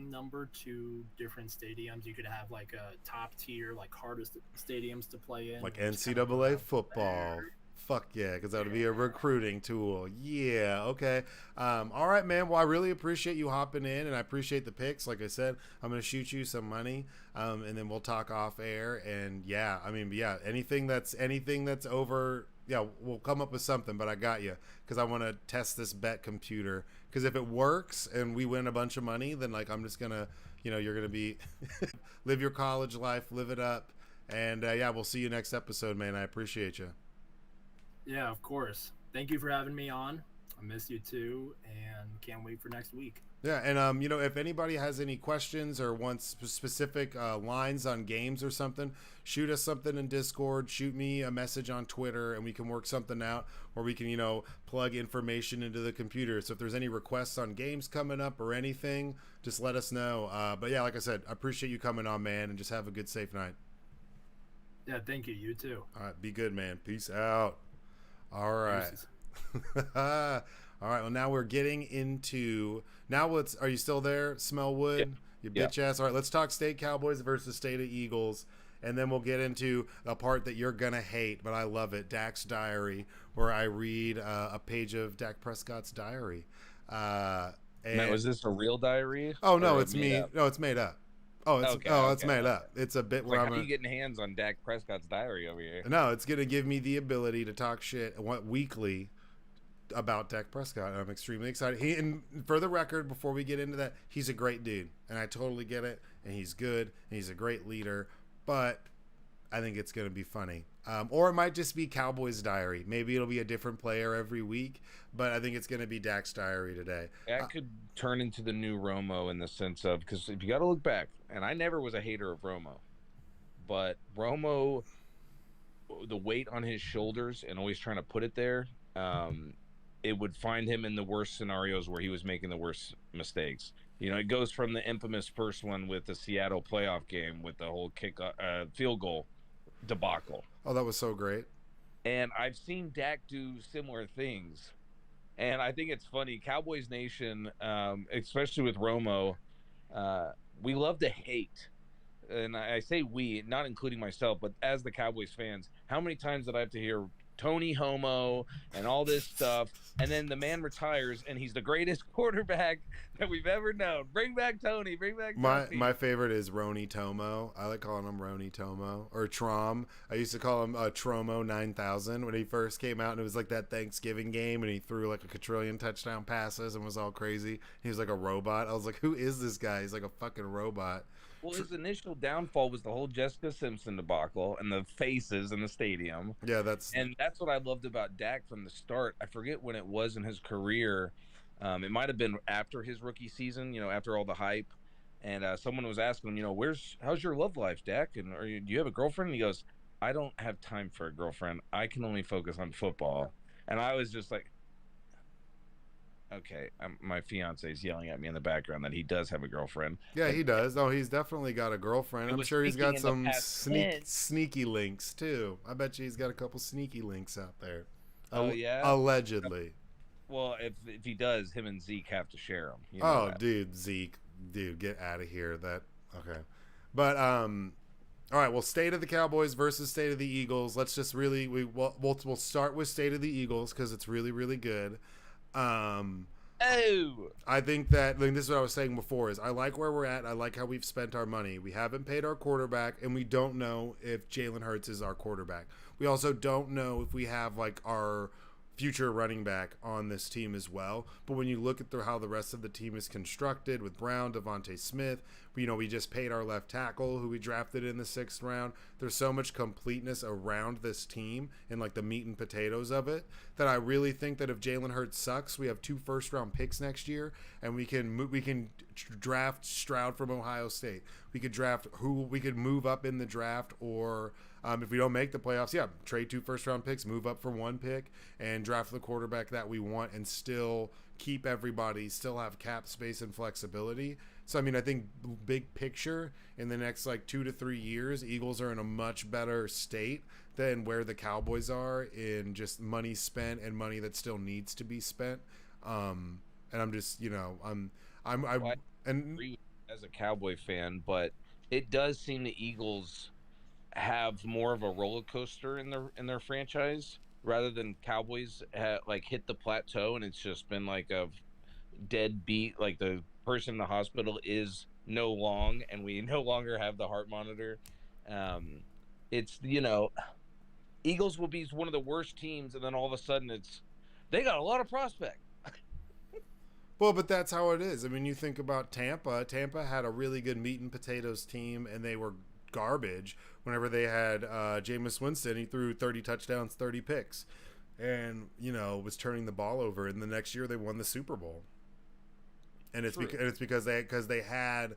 number to different stadiums. You could have like a top tier, like hardest stadiums to play in, Like just kind of go NCAA down football. there. Fuck yeah, because that would be a recruiting tool. Yeah, okay. All right, man. Well, I really appreciate you hopping in, and I appreciate the picks. Like I said, I'm going to shoot you some money, and then we'll talk off air. And yeah, I mean, yeah, anything that's over, yeah, we'll come up with something. But I got you because I want to test this bet computer. Because if it works and we win a bunch of money, then like I'm just gonna, you're gonna be live your college life, live it up, and yeah, we'll see you next episode, man. I appreciate you. Yeah, of course. Thank you for having me on. I miss you too, and can't wait for next week. Yeah, and if anybody has any questions or wants specific lines on games or something, shoot us something in Discord, shoot me a message on Twitter, and we can work something out, or we can, plug information into the computer. So if there's any requests on games coming up or anything, just let us know. But yeah, like I said, I appreciate you coming on, man, and just have a good, safe night. Yeah, thank you. You too. All right, be good, man. Peace out. All right. All right. Well, now we're getting into are you still there, Smellwood? Yep. You bitch ass. All right. Let's talk State Cowboys versus State of Eagles, and then we'll get into a part that you're gonna hate, but I love it. Dak's diary, where I read a page of Dak Prescott's diary. Now, is this a real diary? Oh no, it's me. No, it's made up. Oh, it's made up. It's a bit where how are you getting hands on Dak Prescott's diary over here? No, it's gonna give me the ability to talk shit weekly about Dak Prescott. I'm extremely excited. And for the record, before we get into that, he's a great dude, and I totally get it. And he's good, and he's a great leader. But I think it's gonna be funny, or it might just be Cowboys diary. Maybe it'll be a different player every week, but I think it's gonna be Dak's diary today. That could turn into the new Romo in the sense of, because if you got to look back, and I never was a hater of Romo, but Romo, the weight on his shoulders and always trying to put it there, it would find him in the worst scenarios where he was making the worst mistakes. It goes from the infamous first one with the Seattle playoff game with the whole field goal debacle. Oh, that was so great. And I've seen Dak do similar things. And I think it's funny, Cowboys Nation, especially with Romo, we love to hate. And I say we, not including myself, but as the Cowboys fans, how many times did I have to hear Tony Homo and all this stuff, and then the man retires and he's the greatest quarterback that we've ever known. Bring back Tony. Bring back Tony. My favorite is Roni Tomo. I like calling him Roni Tomo or Trom. I used to call him Tromo 9000 when he first came out, and it was like that Thanksgiving game, and he threw like a quadrillion touchdown passes and was all crazy. He was like a robot. I was like, who is this guy? He's like a fucking robot. Well, his initial downfall was the whole Jessica Simpson debacle and the faces in the stadium. Yeah, that's what I loved about Dak from the start. I forget when it was in his career. It might have been after his rookie season, after all the hype. And someone was asking him, how's your love life, Dak? And do you have a girlfriend? And he goes, I don't have time for a girlfriend. I can only focus on football. And I was just like, okay, my fiance is yelling at me in the background that he does have a girlfriend. Yeah, he does. Oh, he's definitely got a girlfriend. I'm sure he's got some sneaky links too. I bet you he's got a couple sneaky links out there. Oh yeah, allegedly. Well, if he does, him and Zeke have to share them. Dude, Zeke, get out of here. Okay, but all right. Well, state of the Cowboys versus state of the Eagles. Let's just we'll start with state of the Eagles because it's really really good. I think that this is what I was saying before is I like where we're at. I like how we've spent our money. We haven't paid our quarterback, and we don't know if Jalen Hurts is our quarterback. We also don't know if we have like our future running back on this team as well. But when you look at how the rest of the team is constructed with Brown, Devontae Smith, we just paid our left tackle who we drafted in the 6th round. There's so much completeness around this team and like the meat and potatoes of it that I really think that if Jalen Hurts sucks, we have 2 first-round picks next year, and we can draft Stroud from Ohio State. We could move up in the draft, or if we don't make the playoffs, trade 2 first-round picks, move up for 1 pick, and draft the quarterback that we want, and still keep everybody, still have cap space and flexibility. So I mean, I think big picture in the next like 2 to 3 years, Eagles are in a much better state than where the Cowboys are in just money spent and money that still needs to be spent. And I'm just, you know, Well, I and agree with you as a Cowboy fan, but it does seem the Eagles have more of a roller coaster in their franchise rather than Cowboys like hit the plateau and it's just been like a dead beat. Like the person in the hospital is no long, and we no longer have the heart monitor. Um, it's Eagles will be one of the worst teams, and then all of a sudden they got a lot of prospect. well, but that's how it is. I mean, you think about Tampa. Tampa had a really good meat and potatoes team, and they were garbage whenever they had Jameis Winston. He threw 30 touchdowns, 30 picks, and was turning the ball over. And the next year they won the Super Bowl. And it's because they had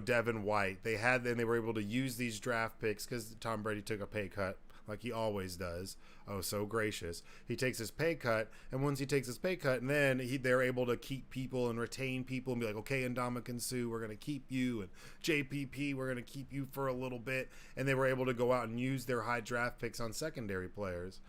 Devin White. They were able to use these draft picks because Tom Brady took a pay cut like he always does. Oh, so gracious. He takes his pay cut, and once he takes his pay cut, and then they're able to keep people and retain people and be like, okay, Ndamukong Suh, we're going to keep you, and JPP, we're going to keep you for a little bit. And they were able to go out and use their high draft picks on secondary players.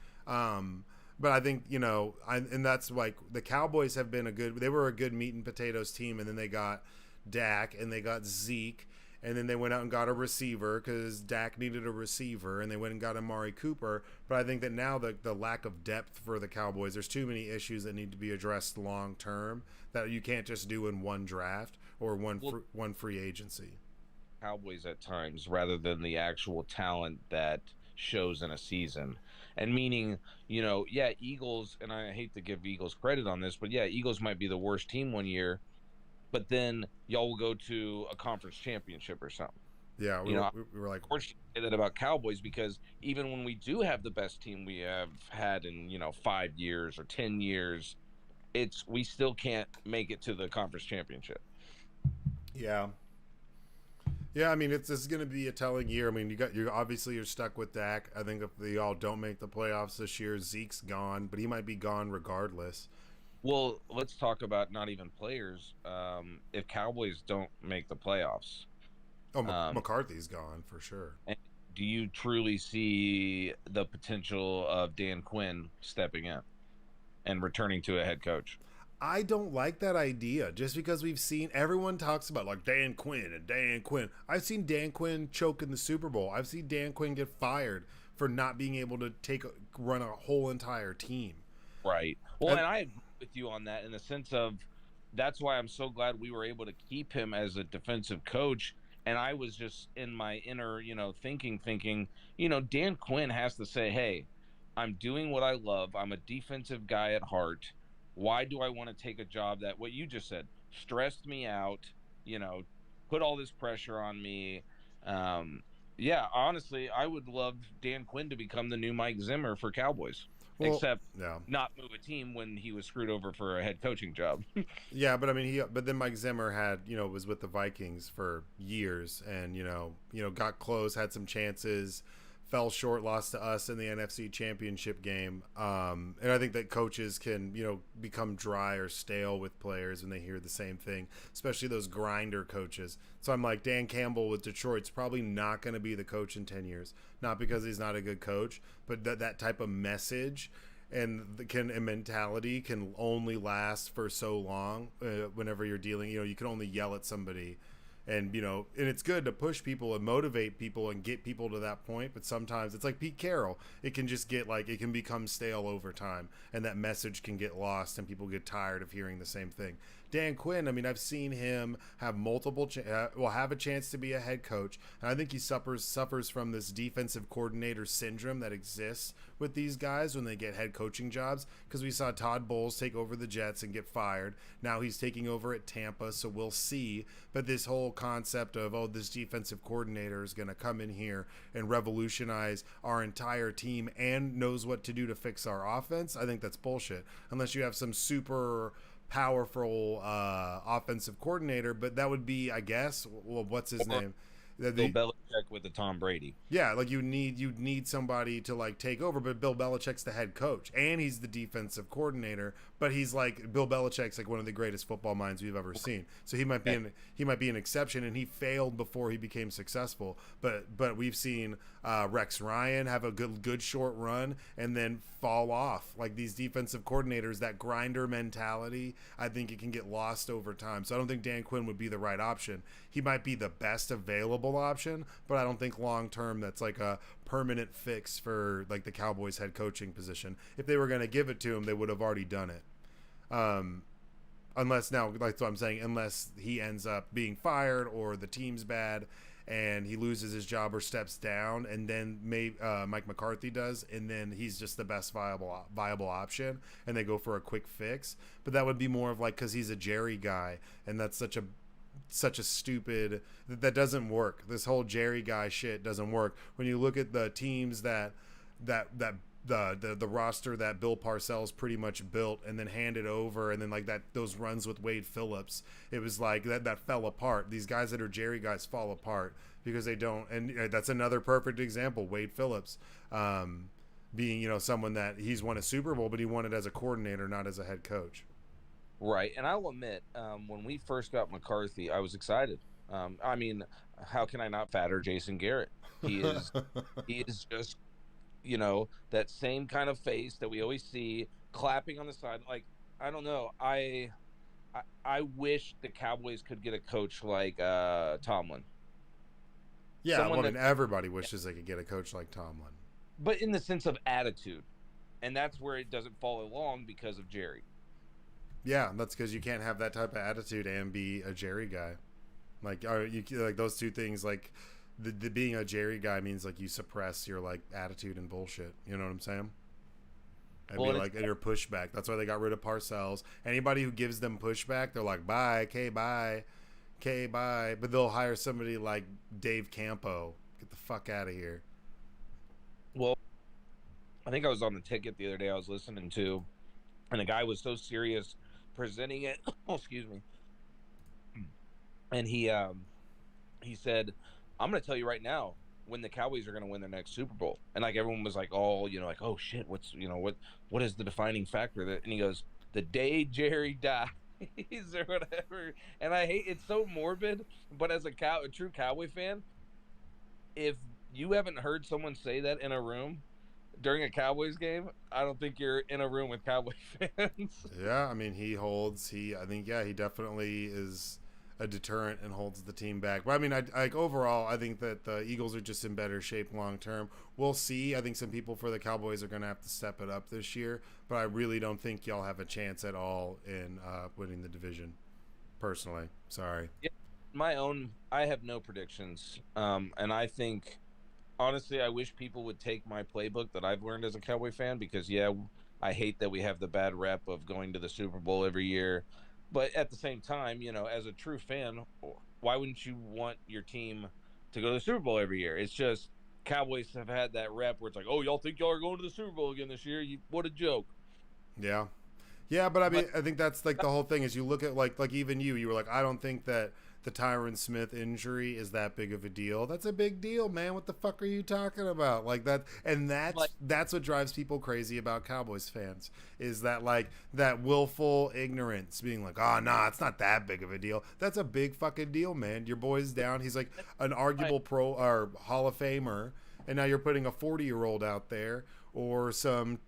But I think, and that's like the Cowboys have been they were a good meat and potatoes team, and then they got Dak and they got Zeke, and then they went out and got a receiver because Dak needed a receiver, and they went and got Amari Cooper. But I think that now the lack of depth for the Cowboys, there's too many issues that need to be addressed long term that you can't just do in one draft or one free agency. Cowboys at times rather than the actual talent that shows in a season. And meaning, Eagles, and I hate to give Eagles credit on this, but yeah, Eagles might be the worst team one year, but then y'all will go to a conference championship or something. Yeah, we were like, unfortunately, I say that about Cowboys because even when we do have the best team we have had in 5 years or 10 years, we still can't make it to the conference championship. Yeah. Yeah, I mean, this is going to be a telling year. I mean, you're stuck with Dak. I think if they all don't make the playoffs this year, Zeke's gone, but he might be gone regardless. Well, let's talk about not even players. If Cowboys don't make the playoffs, McCarthy's gone for sure. Do you truly see the potential of Dan Quinn stepping in and returning to a head coach? I don't like that idea just because we've seen everyone talks about like Dan Quinn and Dan Quinn. I've seen Dan Quinn choke in the Super Bowl. I've seen Dan Quinn get fired for not being able to run a whole entire team. Right. Well, and I agree with you on that in the sense of that's why I'm so glad we were able to keep him as a defensive coach. And I was just in my inner, thinking, Dan Quinn has to say, hey, I'm doing what I love. I'm a defensive guy at heart. Why do I want to take a job that, what you just said, stressed me out, put all this pressure on me? Yeah, honestly, I would love Dan Quinn to become the new Mike Zimmer for Cowboys. Except not move a team when he was screwed over for a head coaching job. Yeah, but I mean, but then Mike Zimmer was with the Vikings for years and, got close, had some chances, fell short, lost to us in the NFC Championship game. And I think that coaches can, become dry or stale with players when they hear the same thing, especially those grinder coaches. So I'm like, Dan Campbell with Detroit's probably not going to be the coach in 10 years. Not because he's not a good coach, but that type of message and mentality can only last for so long whenever you're dealing, you can only yell at somebody. And, and it's good to push people and motivate people and get people to that point. But sometimes it's like Pete Carroll. It can just get it can become stale over time. And that message can get lost and people get tired of hearing the same thing. Dan Quinn, I mean, I've seen him have have a chance to be a head coach. And I think he suffers from this defensive coordinator syndrome that exists with these guys when they get head coaching jobs. Because we saw Todd Bowles take over the Jets and get fired. Now he's taking over at Tampa, so we'll see. But this whole concept of, this defensive coordinator is going to come in here and revolutionize our entire team and knows what to do to fix our offense, I think that's bullshit. Unless you have some super powerful offensive coordinator, but that would be, I guess, what's his name? Bill Belichick with the Tom Brady. Yeah, like you'd need somebody to take over, but Bill Belichick's the head coach and he's the defensive coordinator, but he's like Bill Belichick's like one of the greatest football minds we've ever seen. So he might be an exception, and he failed before he became successful. But we've seen Rex Ryan have a good short run and then fall off. Like these defensive coordinators, that grinder mentality, I think it can get lost over time. So I don't think Dan Quinn would be the right option. He might be the best available option, but I don't think long term that's like a permanent fix for like the Cowboys head coaching position. If they were going to give it to him, they would have already done it. Unless now, like what I'm saying, unless he ends up being fired or the team's bad and he loses his job or steps down, and then Mike McCarthy does, and then he's just the best viable option, and they go for a quick fix. But that would be more of like, because he's a Jerry guy, and that's such a stupid, that doesn't work. This whole Jerry guy shit doesn't work. When you look at the teams that the roster that Bill Parcells pretty much built and then handed over, and then like that, those runs with Wade Phillips, it was like that fell apart. These guys that are Jerry guys fall apart because they don't, and that's another perfect example. Wade Phillips, being someone that he's won a Super Bowl, but he won it as a coordinator, not as a head coach. Right, and I'll admit, when we first got McCarthy, I was excited. I mean, how can I not fatter Jason Garrett? He is just, that same kind of face that we always see clapping on the side. Like, I don't know. I wish the Cowboys could get a coach like Tomlin. Yeah, everybody wishes they could get a coach like Tomlin. But in the sense of attitude, and that's where it doesn't follow along because of Jerry. Yeah, that's because you can't have that type of attitude and be a Jerry guy. Like, like those two things, like the being a Jerry guy means like you suppress your like attitude and bullshit. You know what I'm saying? And be like your pushback. That's why they got rid of Parcells. Anybody who gives them pushback, they're like, bye, bye. But they'll hire somebody like Dave Campo. Get the fuck out of here. Well, I think I was on the ticket the other day I was listening to, and the guy was so serious presenting it. Oh, excuse me. And he said, I'm going to tell you right now when the Cowboys are going to win their next Super Bowl. And like everyone was like, oh, like, oh shit, what's, what is the defining factor? And he goes, the day Jerry dies or whatever. And I hate, it's so morbid, but as a true Cowboy fan, if you haven't heard someone say that in a room during a Cowboys game, I don't think you're in a room with Cowboy fans. Yeah, I mean, he definitely is a deterrent and holds the team back. But I mean, overall, I think that the Eagles are just in better shape long term. We'll see. I think some people for the Cowboys are going to have to step it up this year, but I really don't think y'all have a chance at all in winning the division. Personally, sorry. Yeah, I have no predictions, and I think, honestly, I wish people would take my playbook that I've learned as a Cowboy fan, because I hate that we have the bad rep of going to the Super Bowl every year. But at the same time, as a true fan, why wouldn't you want your team to go to the Super Bowl every year? It's just Cowboys have had that rep where it's like, oh, y'all think y'all are going to the Super Bowl again this year? What a joke. Yeah. Yeah, but I mean, I think that's like the whole thing is you look at like even you were like, I don't think that the Tyron Smith injury is that big of a deal. That's a big deal, man. What the fuck are you talking about? Like that, and that's what drives people crazy about Cowboys fans is that like that willful ignorance, being like, oh nah, it's not that big of a deal. That's a big fucking deal, man. Your boy's down. He's like an arguable pro or Hall of Famer, and now you're putting a 40-year-old out there or some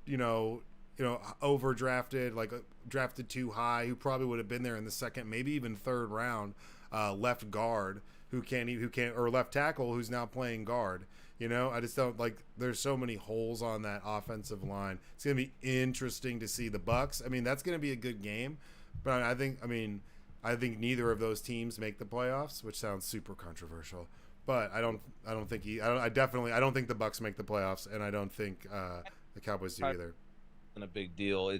overdrafted, like drafted too high, who probably would have been there in the second, maybe even third round. Left guard who can't or left tackle who's now playing guard. I just don't like. There's so many holes on that offensive line. It's gonna be interesting to see the Bucks. I mean, that's gonna be a good game, but I think neither of those teams make the playoffs, which sounds super controversial. But I don't think the Bucks make the playoffs, and I don't think the Cowboys do either. And a big deal.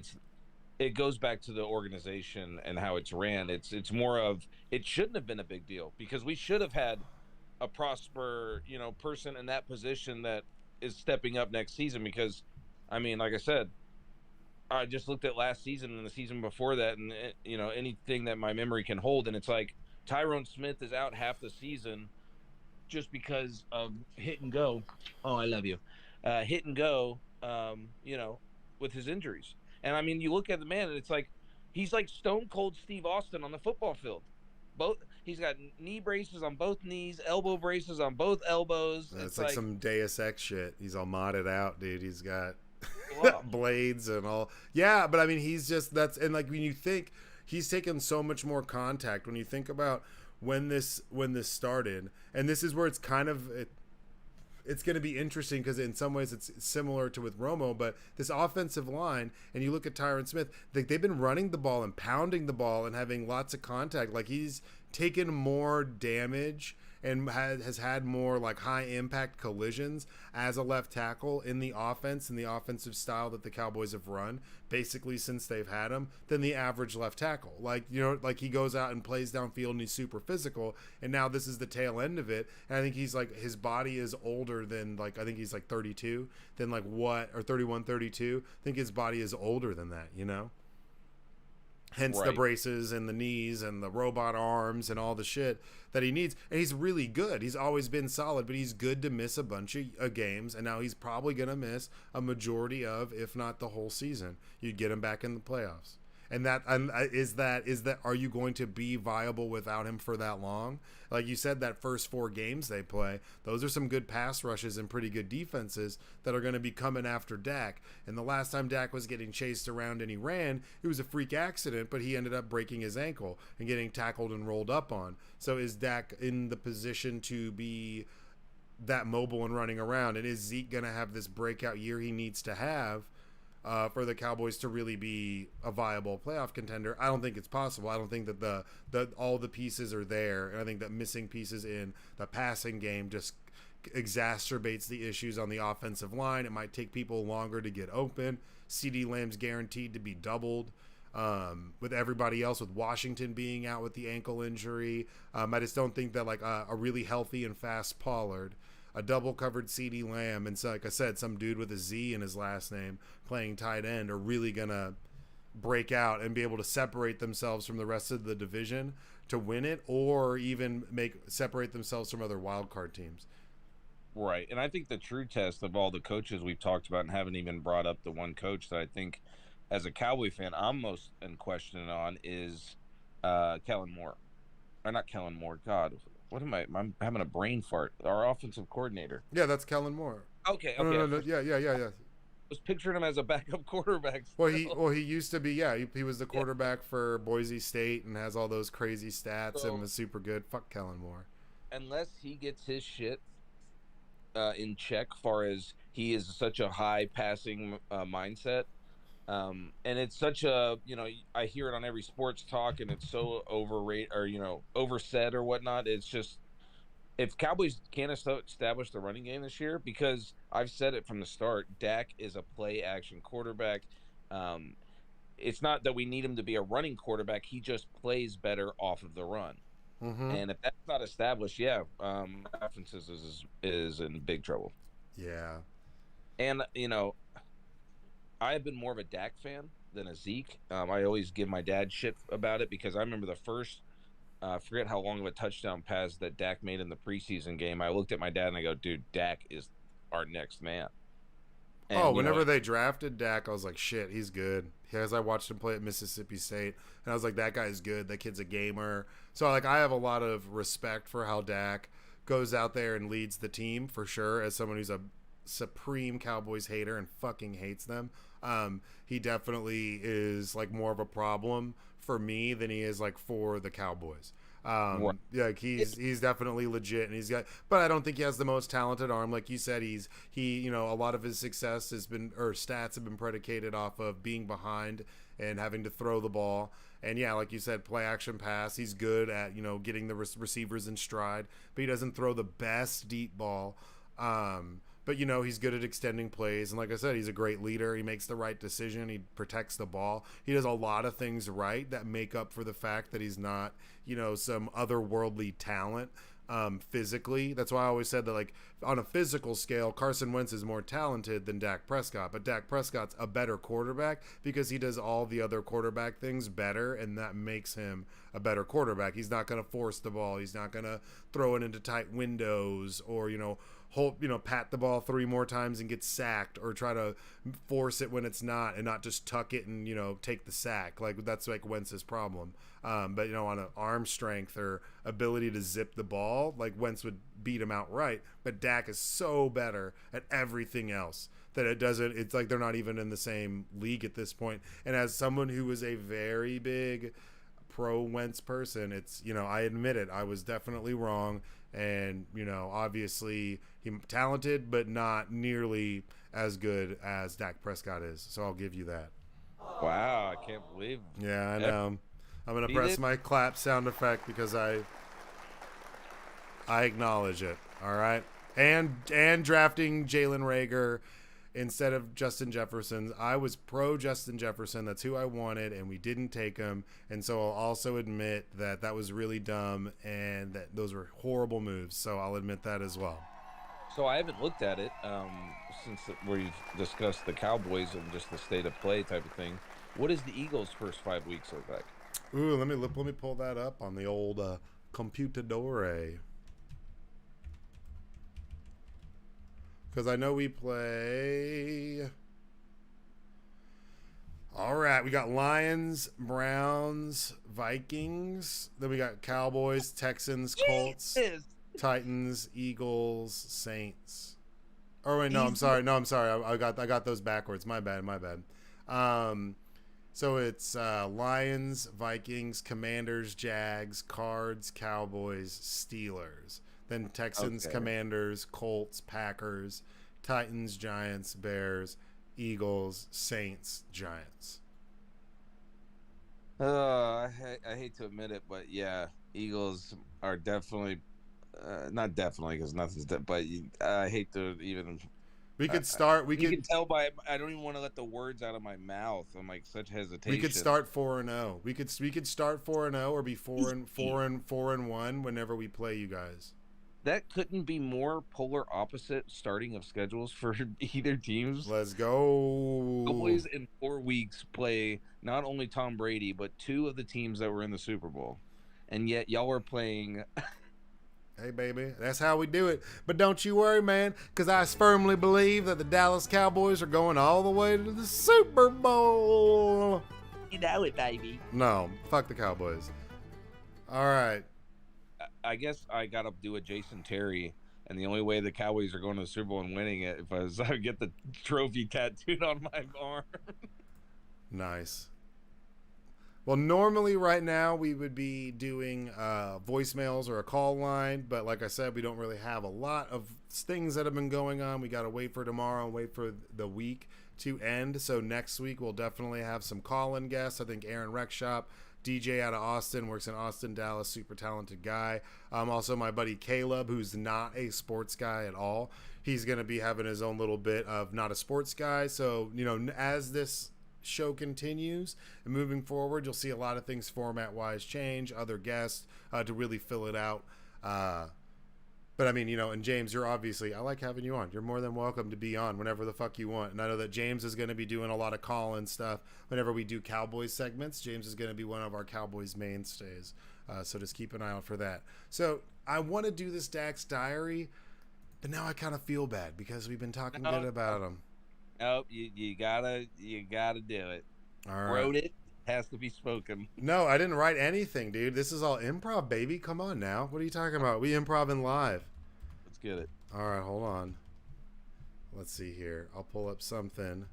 It goes back to the organization and how it's ran. It's more of, it shouldn't have been a big deal because we should have had a prosper, person in that position that is stepping up next season. Because, I mean, like I said, I just looked at last season and the season before that, and anything that my memory can hold, and it's like Tyrone Smith is out half the season just because of hit and go. Oh, I love you. Hit and go. With his injuries. And I mean, you look at the man, and it's like he's like Stone Cold Steve Austin on the football field. Both he's got knee braces on both knees, elbow braces on both elbows. It's It's like like, some Deus Ex shit. He's all modded out, dude. He's got wow. blades and all. Yeah, but I mean, he's just that's and like when you think he's taken so much more contact. When you think about when this started, and this is where it's kind of it's going to be interesting because in some ways it's similar to with Romo, but this offensive line, and you look at Tyron Smith, they've been running the ball and pounding the ball and having lots of contact. Like he's taken more damage and has had more like high impact collisions as a left tackle in the offense and the offensive style that the Cowboys have run basically since they've had him than the average left tackle. Like, you know, like he goes out and plays downfield and he's super physical, and now this is the tail end of it. And I think he's like, his body is older than like, I think he's like 32 than like what, or 31, 32. I think his body is older than that, you know? Hence the braces and the knees and the robot arms and all the shit that he needs. And he's really good. He's always been solid, but he's good to miss a bunch of games. And now he's probably going to miss a majority of, if not the whole season. You'd get him back in the playoffs. And is that are you going to be viable without him for that long? Like you said, that first 4 games they play, those are some good pass rushes and pretty good defenses that are going to be coming after Dak. And the last time Dak was getting chased around and he ran, it was a freak accident, but he ended up breaking his ankle and getting tackled and rolled up on. So is Dak in the position to be that mobile and running around? And is Zeke going to have this breakout year he needs to have for the Cowboys to really be a viable playoff contender? I don't think it's possible. I don't think that the all the pieces are there, and I think that missing pieces in the passing game just exacerbates the issues on the offensive line. It might take people longer to get open. CeeDee Lamb's guaranteed to be doubled. With everybody else, with Washington being out with the ankle injury, I just don't think that like a really healthy and fast Pollard, a double covered CeeDee Lamb, and so, like I said, some dude with a Z in his last name playing tight end are really gonna break out and be able to separate themselves from the rest of the division to win it, or even separate themselves from other wild card teams. Right. And I think the true test of all the coaches we've talked about and haven't even brought up the one coach that I think as a Cowboy fan I'm most in question on is Kellen Moore. Or not Kellen Moore. God, what am I'm having a brain fart. Our offensive coordinator. Yeah, that's Kellen Moore. Okay. No. Yeah. Was picturing him as a backup quarterback. Well, he used to be. Yeah, he was the quarterback for Boise State and has all those crazy stats and was super good. Fuck Kellen Moore. Unless he gets his shit in check, far as he is such a high passing mindset, and it's such a, you know, I hear it on every sports talk, and it's so overrated or, you know, oversaid or whatnot. It's just, if Cowboys can't establish the running game this year, because I've said it from the start, Dak is a play action quarterback. It's not that we need him to be a running quarterback. He just plays better off of the run. Mm-hmm. And if that's not established, offenses is in big trouble. Yeah. And, you know, I have been more of a Dak fan than a Zeke. I always give my dad shit about it because I remember the first, forget how long of a touchdown pass that Dak made in the preseason game. I looked at my dad and I go, dude, Dak is our next man. And, whenever they drafted Dak, I was like, shit, he's good. Because I watched him play at Mississippi State, and I was like, that guy's good. That kid's a gamer. So, like, I have a lot of respect for how Dak goes out there and leads the team, for sure, as someone who's a supreme Cowboys hater and fucking hates them. He definitely is, like, more of a problem for me than he is, like, for the Cowboys. Yeah, he's definitely legit, and but I don't think he has the most talented arm. Like you said, he a lot of his success stats have been predicated off of being behind and having to throw the ball. And yeah, like you said, play action pass. He's good at, getting the receivers in stride, but he doesn't throw the best deep ball. But, he's good at extending plays. And like I said, he's a great leader. He makes the right decision. He protects the ball. He does a lot of things right that make up for the fact that he's not, some otherworldly talent physically. That's why I always said that, like, on a physical scale, Carson Wentz is more talented than Dak Prescott. But Dak Prescott's a better quarterback because he does all the other quarterback things better, and that makes him a better quarterback. He's not going to force the ball. He's not going to throw it into tight windows or, pat the ball 3 more times and get sacked, or try to force it when it's not and not just tuck it and, take the sack. Like, that's like Wentz's problem. But, on an arm strength or ability to zip the ball, like Wentz would beat him outright. But Dak is so better at everything else that it's like they're not even in the same league at this point. And as someone who was a very big pro Wentz person, it's, I admit it, I was definitely wrong. And, obviously he's talented, but not nearly as good as Dak Prescott is. So I'll give you that. Wow, I can't believe. Yeah, I know. I'm going to press my clap sound effect because I acknowledge it. All right. And drafting Jalen Reagor instead of Justin Jefferson. I was pro Justin Jefferson. That's who I wanted, and we didn't take him. And so I'll also admit that was really dumb and that those were horrible moves. So I'll admit that as well. So I haven't looked at it since we've discussed the Cowboys and just the state of play type of thing. What does the Eagles' first 5 weeks look like? Ooh, let me pull that up on the old computadore. Because I know we play. All right, we got Lions, Browns, Vikings. Then we got Cowboys, Texans, Colts, Titans, Eagles, Saints. Oh wait, no, I'm sorry. I got those backwards. My bad. So it's Lions, Vikings, Commanders, Jags, Cards, Cowboys, Steelers. Then Texans, Okay. Commanders, Colts, Packers, Titans, Giants, Bears, Eagles, Saints, Giants. I hate to admit it, but yeah, Eagles are definitely not definitely because nothing's but I hate to even. We could start. You can tell by I don't even want to let the words out of my mouth. I'm like such hesitation. We could start 4-0. We could start 4-0 or be 4-1 whenever we play you guys. That couldn't be more polar opposite starting of schedules for either teams. Let's go. Cowboys in 4 weeks play not only Tom Brady but 2 of the teams that were in the Super Bowl, and yet y'all are playing. Hey, baby, that's how we do it. But don't you worry, man, because I firmly believe that the Dallas Cowboys are going all the way to the Super Bowl. You know it, baby. No, fuck the Cowboys. All right. I guess I got to do a Jason Terry, and the only way the Cowboys are going to the Super Bowl and winning it if I get the trophy tattooed on my arm. Nice. Well, normally right now we would be doing voicemails or a call line, but like I said, we don't really have a lot of things that have been going on. We got to wait for tomorrow and wait for the week to end. So next week we'll definitely have some call-in guests. I think Aaron Rexshop, DJ out of Austin, works in Austin, Dallas, super talented guy. Also my buddy Caleb, who's not a sports guy at all. He's going to be having his own little bit of not a sports guy. So, as this show continues and moving forward, you'll see a lot of things format-wise change, other guests to really fill it out. But I mean, and James, you're obviously, I like having you on. You're more than welcome to be on whenever the fuck you want. And I know that James is going to be doing a lot of call-in stuff whenever we do Cowboys segments. James is going to be one of our Cowboys mainstays. So just keep an eye out for that. So I want to do this Dak's Diary, but now I kind of feel bad because we've been talking good about him. Nope, you gotta do it. All right. Wrote it, has to be spoken. No, I didn't write anything, dude. This is all improv, baby. Come on now. What are you talking about? We improv in live. Let's get it. All right, hold on. Let's see here. I'll pull up something.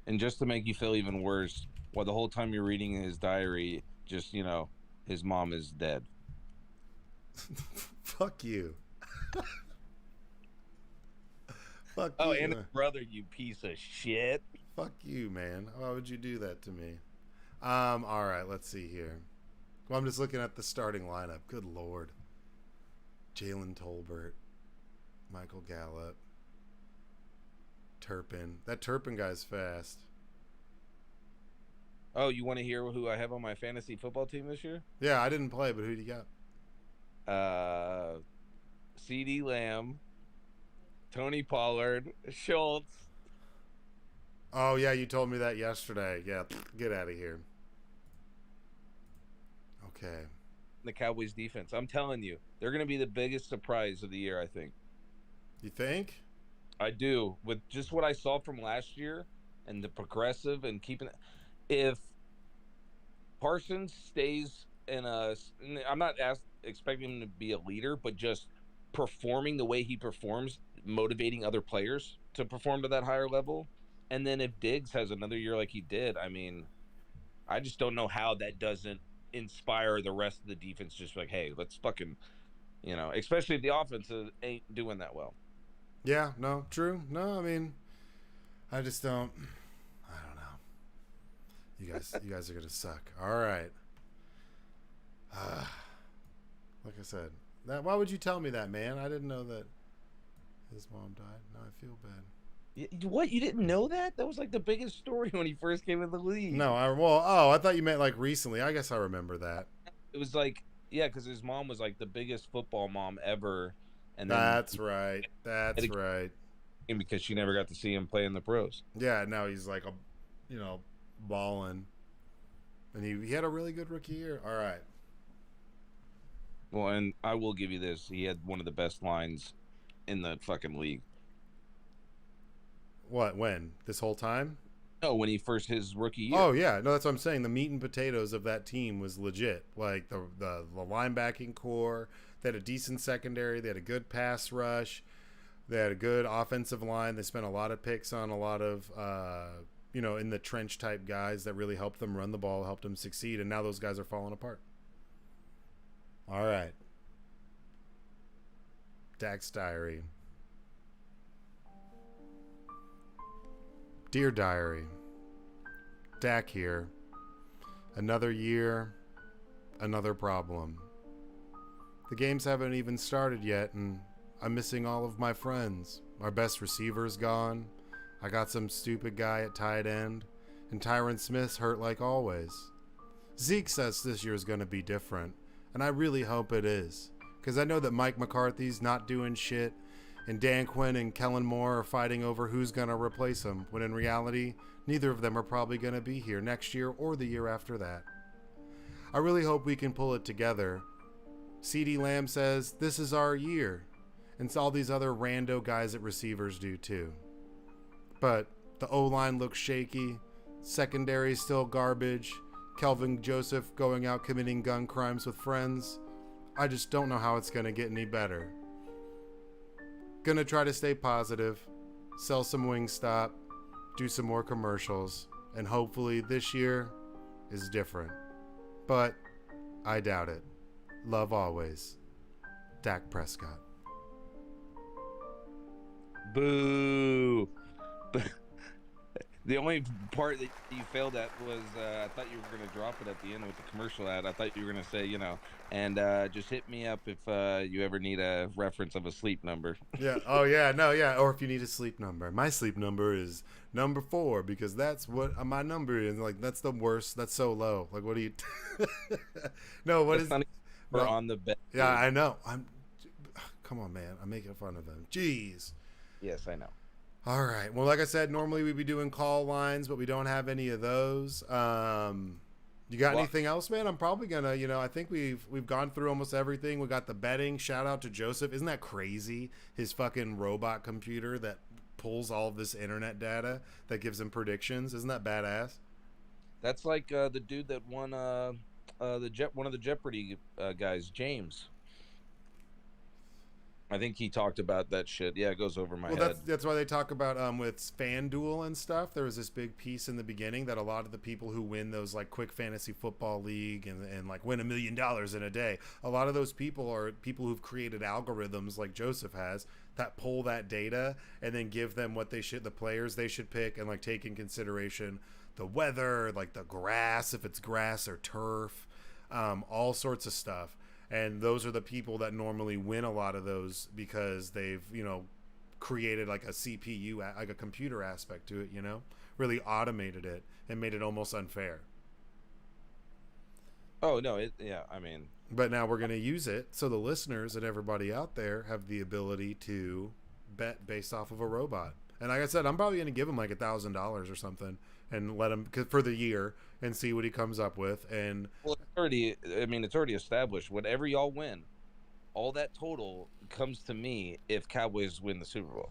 And just to make you feel even worse, while the whole time you're reading his diary, just his mom is dead. Fuck you. Fuck oh, you. And his brother, you piece of shit. Fuck you, man. Why would you do that to me? All right, let's see here. Well, I'm just looking at the starting lineup. Good Lord. Jalen Tolbert, Michael Gallup, Turpin. That Turpin guy's fast. Oh, you want to hear who I have on my fantasy football team this year? Yeah, I didn't play, but who do you got? CeeDee Lamb, Tony Pollard, Schultz. Oh, yeah, you told me that yesterday. Yeah, get out of here. Okay. The Cowboys defense. I'm telling you, they're going to be the biggest surprise of the year, I think. You think? I do. With just what I saw from last year and the progressive and keeping it. If Parsons stays in a, I'm not expecting him to be a leader, but just performing the way he performs, motivating other players to perform to that higher level. And then if Diggs has another year like he did, I mean, I just don't know how that doesn't inspire the rest of the defense. Just like, hey, let's fucking, especially if the offense ain't doing that well. Yeah, no, true. No, I mean, I just don't. I don't know. You guys are gonna suck. All right. Like I said, why would you tell me that, man? I didn't know that his mom died. Now I feel bad. What? You didn't know that? That was like the biggest story when he first came in the league. No, I thought you meant like recently. I guess I remember that. It was like, yeah, because his mom was like the biggest football mom ever, and then That's right. That's right. Because she never got to see him play in the pros. Yeah, now he's like balling, and he had a really good rookie year. All right. Well, and I will give you this: he had one of the best lines in the fucking league. What? When? This whole time? No, when he first his rookie year. Oh yeah, no, that's what I'm saying. The meat and potatoes of that team was legit. Like the linebacking core, they had a decent secondary, they had a good pass rush, they had a good offensive line. They spent a lot of picks on a lot of in the trench type guys that really helped them run the ball, helped them succeed, and now those guys are falling apart. All right. Dak's diary. Dear Diary, Dak here. Another year, another problem. The games haven't even started yet, and I'm missing all of my friends. Our best receiver's gone. I got some stupid guy at tight end, and Tyron Smith's hurt like always. Zeke says this year's going to be different, and I really hope it is, because I know that Mike McCarthy's not doing shit, and Dan Quinn and Kellen Moore are fighting over who's going to replace him, when in reality, neither of them are probably going to be here next year or the year after that. I really hope we can pull it together. CeeDee Lamb says, this is our year, and all these other rando guys at receivers do too. But the O-line looks shaky, secondary's still garbage, Kelvin Joseph going out committing gun crimes with friends. I just don't know how it's going to get any better. Gonna try to stay positive, sell some Wingstop, do some more commercials, and hopefully this year is different. But I doubt it. Love always. Dak Prescott. Boo. The only part that you failed at was I thought you were going to drop it at the end with the commercial ad. I thought you were going to say, and just hit me up if you ever need a reference of a sleep number. Yeah. Oh, yeah. No, yeah. Or if you need a sleep number. My sleep number is number 4 because that's what my number is. Like, that's the worst. That's so low. Like, what do you... No, what that's is... We're on the bed. Yeah, I know. Come on, man. I'm making fun of him. Jeez. Yes, I know. All right. Well, like I said, normally we'd be doing call lines, but we don't have any of those. You got anything else, man? I'm probably gonna, I think we've gone through almost everything. We got the betting. Shout out to Joseph. Isn't that crazy? His fucking robot computer that pulls all of this internet data that gives him predictions. Isn't that badass? That's like the dude that won one of the Jeopardy guys, James. I think he talked about that shit. Yeah, it goes over my head. That's why they talk about with FanDuel and stuff. There was this big piece in the beginning that a lot of the people who win those like quick fantasy football league and like win $1 million in a day, a lot of those people are people who've created algorithms like Joseph has that pull that data and then give them what the players they should pick and like take in consideration the weather, like the grass, if it's grass or turf, all sorts of stuff. And those are the people that normally win a lot of those because they've, created like a CPU, like a computer aspect to it, really automated it and made it almost unfair. Oh, no. I mean. But now we're going to use it so the listeners and everybody out there have the ability to bet based off of a robot. And like I said, I'm probably going to give him like $1,000 or something and let him for the year and see what he comes up with. And well, it's already established. Whatever y'all win, all that total comes to me if Cowboys win the Super Bowl.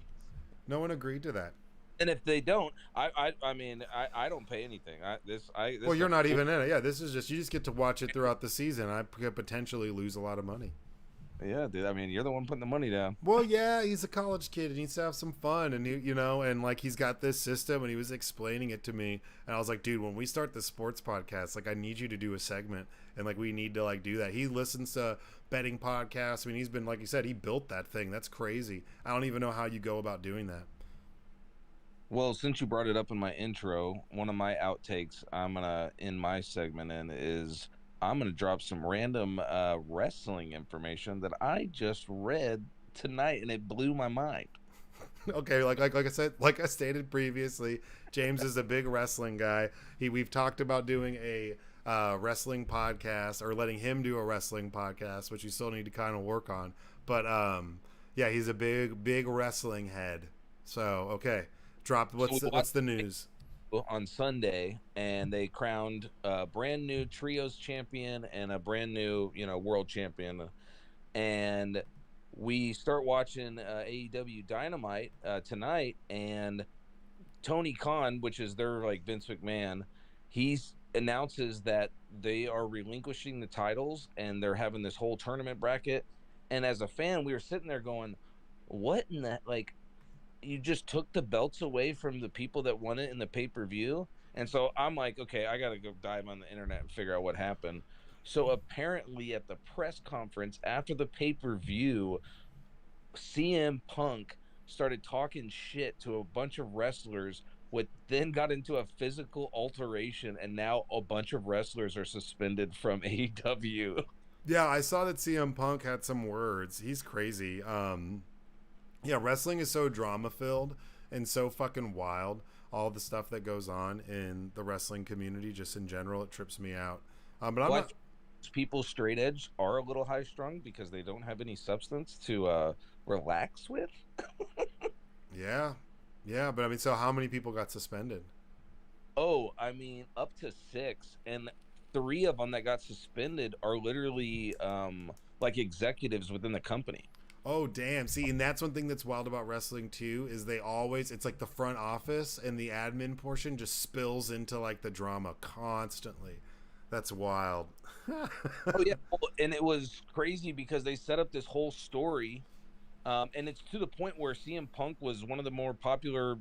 No one agreed to that. And if they don't, I mean, I don't pay anything. This Well, you're is not even in it. Yeah, this is just, you just get to watch it throughout the season. I could potentially lose a lot of money. yeah, dude. I mean, you're the one putting the money down. Well, yeah, he's a college kid and he needs to have some fun, and and like he's got this system, and he was explaining it to me, and I was like, dude, when we start the sports podcast, like I need you to do a segment, and like we need to like do that. He listens to betting podcasts. I mean, he's been, like you said, he built that thing. That's crazy. I don't even know how you go about doing that. Well, since you brought it up in my intro, one of my outtakes I'm gonna end my segment in is I'm gonna drop some random wrestling information that I just read tonight, and it blew my mind. Okay, like I said, like I stated previously, James is a big wrestling guy. We've talked about doing a wrestling podcast, or letting him do a wrestling podcast, which you still need to kind of work on. But yeah, he's a big wrestling head. So okay, drop. What's the news? On Sunday, and they crowned a brand new trios champion and a brand new, world champion. And we start watching AEW Dynamite tonight, and Tony Khan, which is their like Vince McMahon, he's announces that they are relinquishing the titles and they're having this whole tournament bracket. And as a fan, we were sitting there going, "What in that? Like, you just took the belts away from the people that won it in the pay-per-view?" And so I'm like, okay, I gotta go dive on the internet and figure out what happened. So apparently at the press conference after the pay-per-view, CM Punk started talking shit to a bunch of wrestlers, what then got into a physical alteration, and now a bunch of wrestlers are suspended from AEW. Yeah, I saw that CM Punk had some words. He's crazy. Yeah, wrestling is so drama filled and so fucking wild. All the stuff that goes on in the wrestling community, just in general, it trips me out. But I'm not. People straight edge are a little high strung because they don't have any substance to relax with. Yeah, yeah, but I mean, so how many people got suspended? Oh, I mean, up to 6, and 3 of them that got suspended are literally like executives within the company. Oh, damn. See, and that's one thing that's wild about wrestling too, is it's like the front office and the admin portion just spills into like the drama constantly. That's wild. Oh yeah, and it was crazy because they set up this whole story, and it's to the point where CM Punk was one of the more popular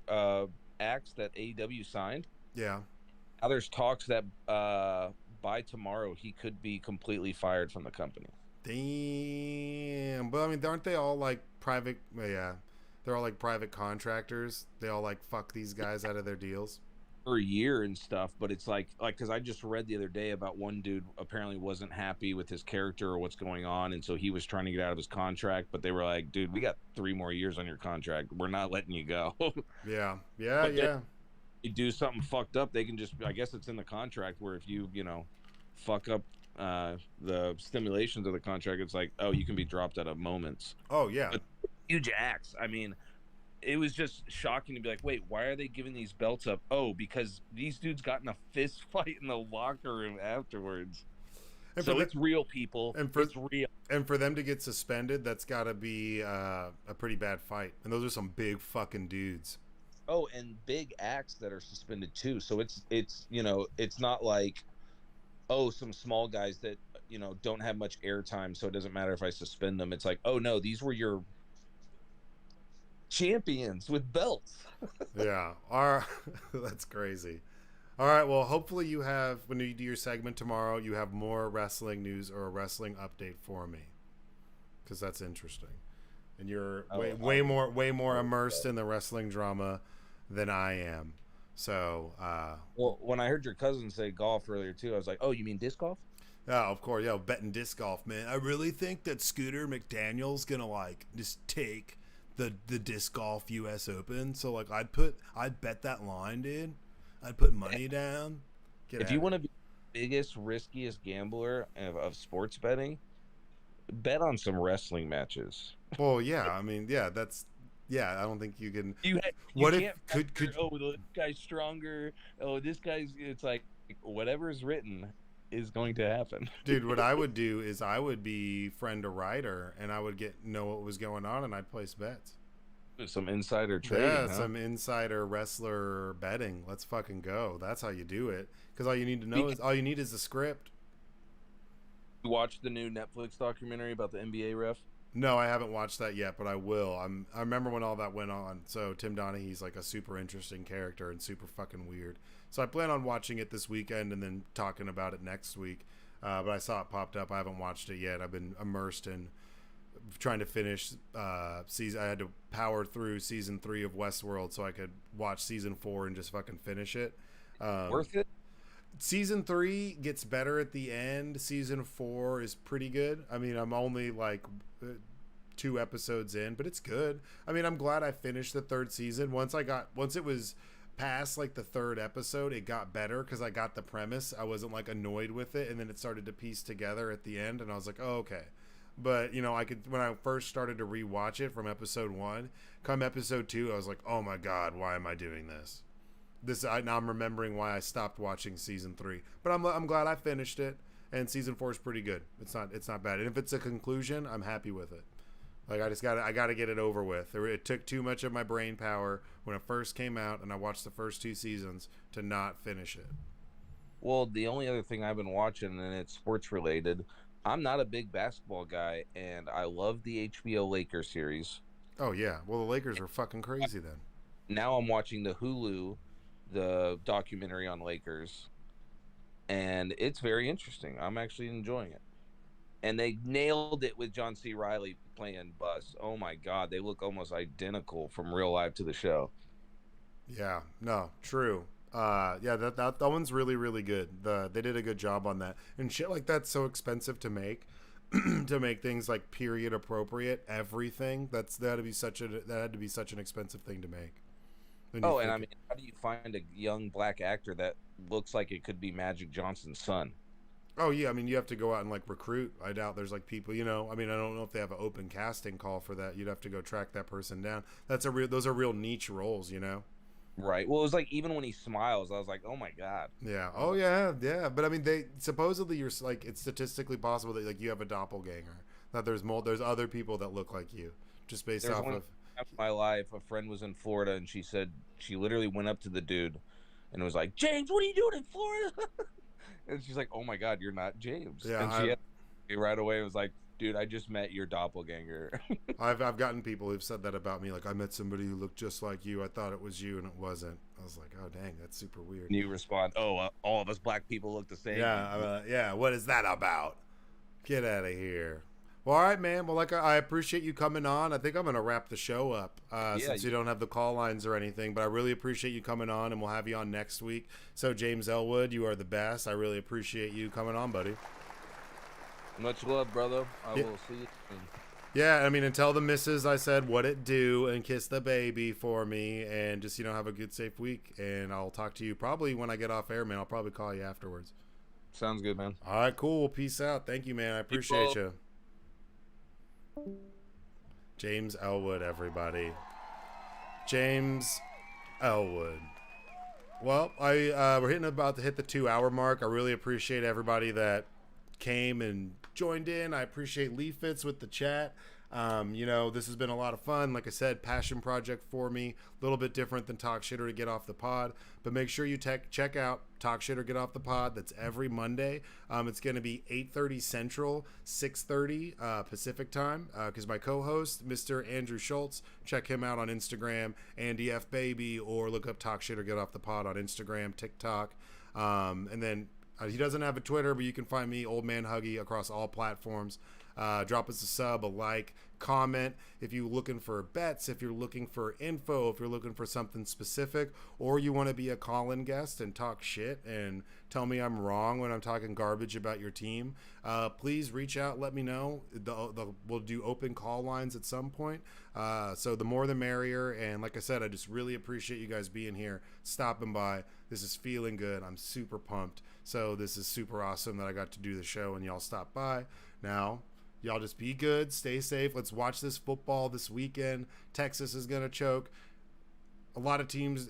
acts that AEW signed. Yeah. Now there's talks that by tomorrow he could be completely fired from the company. Damn. But I mean, aren't they all like private? Yeah, they're all like private contractors. They all like fuck these guys out of their deals For a year and stuff, but it's like because I just read the other day about one dude apparently wasn't happy with his character or what's going on, and so he was trying to get out of his contract, but they were like, dude, we got 3 more years on your contract, we're not letting you go. Yeah. If you do something fucked up, they can just, I guess it's in the contract where if you fuck up the stimulations of the contract, it's like, oh, you can be dropped at a moment's. Oh yeah. But huge acts, I mean, it was just shocking to be like, wait, why are they giving these belts up? Oh, because these dudes got in a fist fight in the locker room afterwards. And so it's real, people. It's real. And for them to get suspended, that's got to be a pretty bad fight. And those are some big fucking dudes. Oh, and big acts that are suspended too. So it's it's not like, oh, some small guys that don't have much airtime, so it doesn't matter if I suspend them. It's like, oh no, these were your champions with belts. Yeah. That's crazy. All right, well, hopefully you have, when you do your segment tomorrow, you have more wrestling news or a wrestling update for me, because that's interesting, and you're way more immersed in the wrestling drama than I am. So well, when I heard your cousin say golf earlier too, I was like, oh, you mean disc golf? Yeah, of course. Yeah, betting disc golf, man. I really think that Scooter McDaniel's gonna like just take the disc golf U.S. Open. So like I'd bet that line, dude. I'd put money down. If you want to be the biggest, riskiest gambler of sports betting, bet on some wrestling matches. Well, yeah, I mean, yeah, I don't think you can. Oh, this guy's stronger. Oh, this guy's. It's like whatever's written. is going to happen. Dude, what I would do is I would be friend a writer, and I would know what was going on, and I'd place bets. Some insider trading, Yeah, huh? some insider wrestler betting. Let's fucking go. That's how you do it. Because all you need to know is all you need is a script. You watched the new Netflix documentary about the NBA ref? No, I haven't watched that yet, but I will. I remember when all that went on. So Tim Donaghy's like a super interesting character and super fucking weird. So I plan on watching it this weekend and then talking about it next week. But I saw it popped up. I haven't watched it yet. I've been immersed in trying to finish season. I had to power through season 3 of Westworld so I could watch season 4 and just fucking finish it. Worth it? Season 3 gets better at the end. Season 4 is pretty good. I mean, I'm only like 2 episodes in, but it's good. I mean, I'm glad I finished the 3rd season. Once it was past like the 3rd episode, it got better because I got the premise. I wasn't like annoyed with it, and then it started to piece together at the end, and I was like, oh, okay. But you know, when I first started to rewatch it from episode 1, come episode 2, I was like, oh my god, why am I doing this? Now I'm remembering why I stopped watching season 3. But I'm glad I finished it, and season 4 is pretty good. It's not bad, and if it's a conclusion, I'm happy with it. Like I gotta get it over with. It took too much of my brain power when it first came out, and I watched the first 2 seasons to not finish it. Well, the only other thing I've been watching, and it's sports related, I'm not a big basketball guy, and I love the HBO Lakers series. Oh yeah, well the Lakers are fucking crazy then. Now I'm watching the Hulu, the documentary on Lakers, and it's very interesting. I'm actually enjoying it. And they nailed it with John C. Reilly playing Bus. Oh my god, they look almost identical from real life to the show. Yeah, no, true. Yeah, that one's really, really good. They did a good job on that. And shit like that's so expensive to make. To make things like period appropriate, everything. That had to be such an expensive thing to make. Oh, and I mean, how do you find a young black actor that looks like it could be Magic Johnson's son? Oh yeah, I mean you have to go out and like recruit. I doubt there's like people, you know. I mean I don't know if they have an open casting call for that. You'd have to go track that person down. Those are real niche roles, you know. Right. Well, it was like even when he smiles, I was like, oh my god. Yeah. Oh yeah. Yeah. But I mean, they supposedly you're like it's statistically possible that like you have a doppelganger. That there's other people that look like you just based off of. My life, a friend was in Florida, and she said she literally went up to the dude and was like, James, what are you doing in Florida? And she's like, oh my god, you're not James. Yeah. And she right away was like, dude, I just met your doppelganger. I've gotten people who've said that about me. Like, I met somebody who looked just like you. I thought it was you, and it wasn't. I was like, oh, dang, that's super weird. And you respond, oh, all of us black people look the same. Yeah, yeah. What is that about? Get out of here. Well, all right, man. Well, like, I appreciate you coming on. I think I'm going to wrap the show up since you don't have the call lines or anything. But I really appreciate you coming on, and we'll have you on next week. So, James Elwood, you are the best. I really appreciate you coming on, buddy. Much love, brother. I will see you soon. Yeah, I mean, and tell the missus I said what it do and kiss the baby for me and just, have a good, safe week. And I'll talk to you probably when I get off air, man. I'll probably call you afterwards. Sounds good, man. All right, cool. Peace out. Thank you, man. I appreciate you. James Elwood, everybody. James Elwood. Well, we're about to hit the 2-hour mark. I really appreciate everybody that came and joined in. I appreciate Leafits with the chat. This has been a lot of fun. Like I said, passion project for me. A little bit different than Talk Shit or to Get Off the Pod. But make sure you check out Talk Shit or Get Off the Pod. That's every Monday. It's going to be 8:30 Central, 6:30 Pacific time. Because my co-host, Mr. Andrew Schultz, check him out on Instagram, Andy F. Baby, or look up Talk Shit or Get Off the Pod on Instagram, TikTok. And then he doesn't have a Twitter, but you can find me, Old Man Huggie, across all platforms. Drop us a sub, a like, comment. If you're looking for bets, if you're looking for info, if you're looking for something specific, or you want to be a call-in guest and talk shit and tell me I'm wrong when I'm talking garbage about your team, please reach out. Let me know. We'll do open call lines at some point. So the more the merrier. And like I said, I just really appreciate you guys being here, stopping by. This is feeling good. I'm super pumped. So this is super awesome that I got to do the show and y'all stop by. Now, y'all just be good, stay safe. Let's watch this football this weekend. Texas is going to choke. a lot of teams,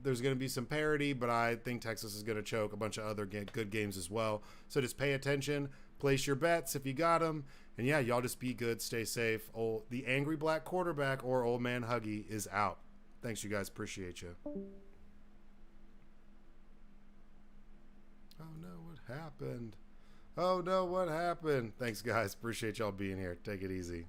there's going to be some parity, but I think Texas is going to choke a bunch of other good games as well. So just pay attention, place your bets if you got them, and yeah, y'all just be good, stay safe. The angry black quarterback or old man Huggie is out. Thanks, you guys. Appreciate you. Oh no, what happened? Oh no, what happened? Thanks, guys. Appreciate y'all being here. Take it easy.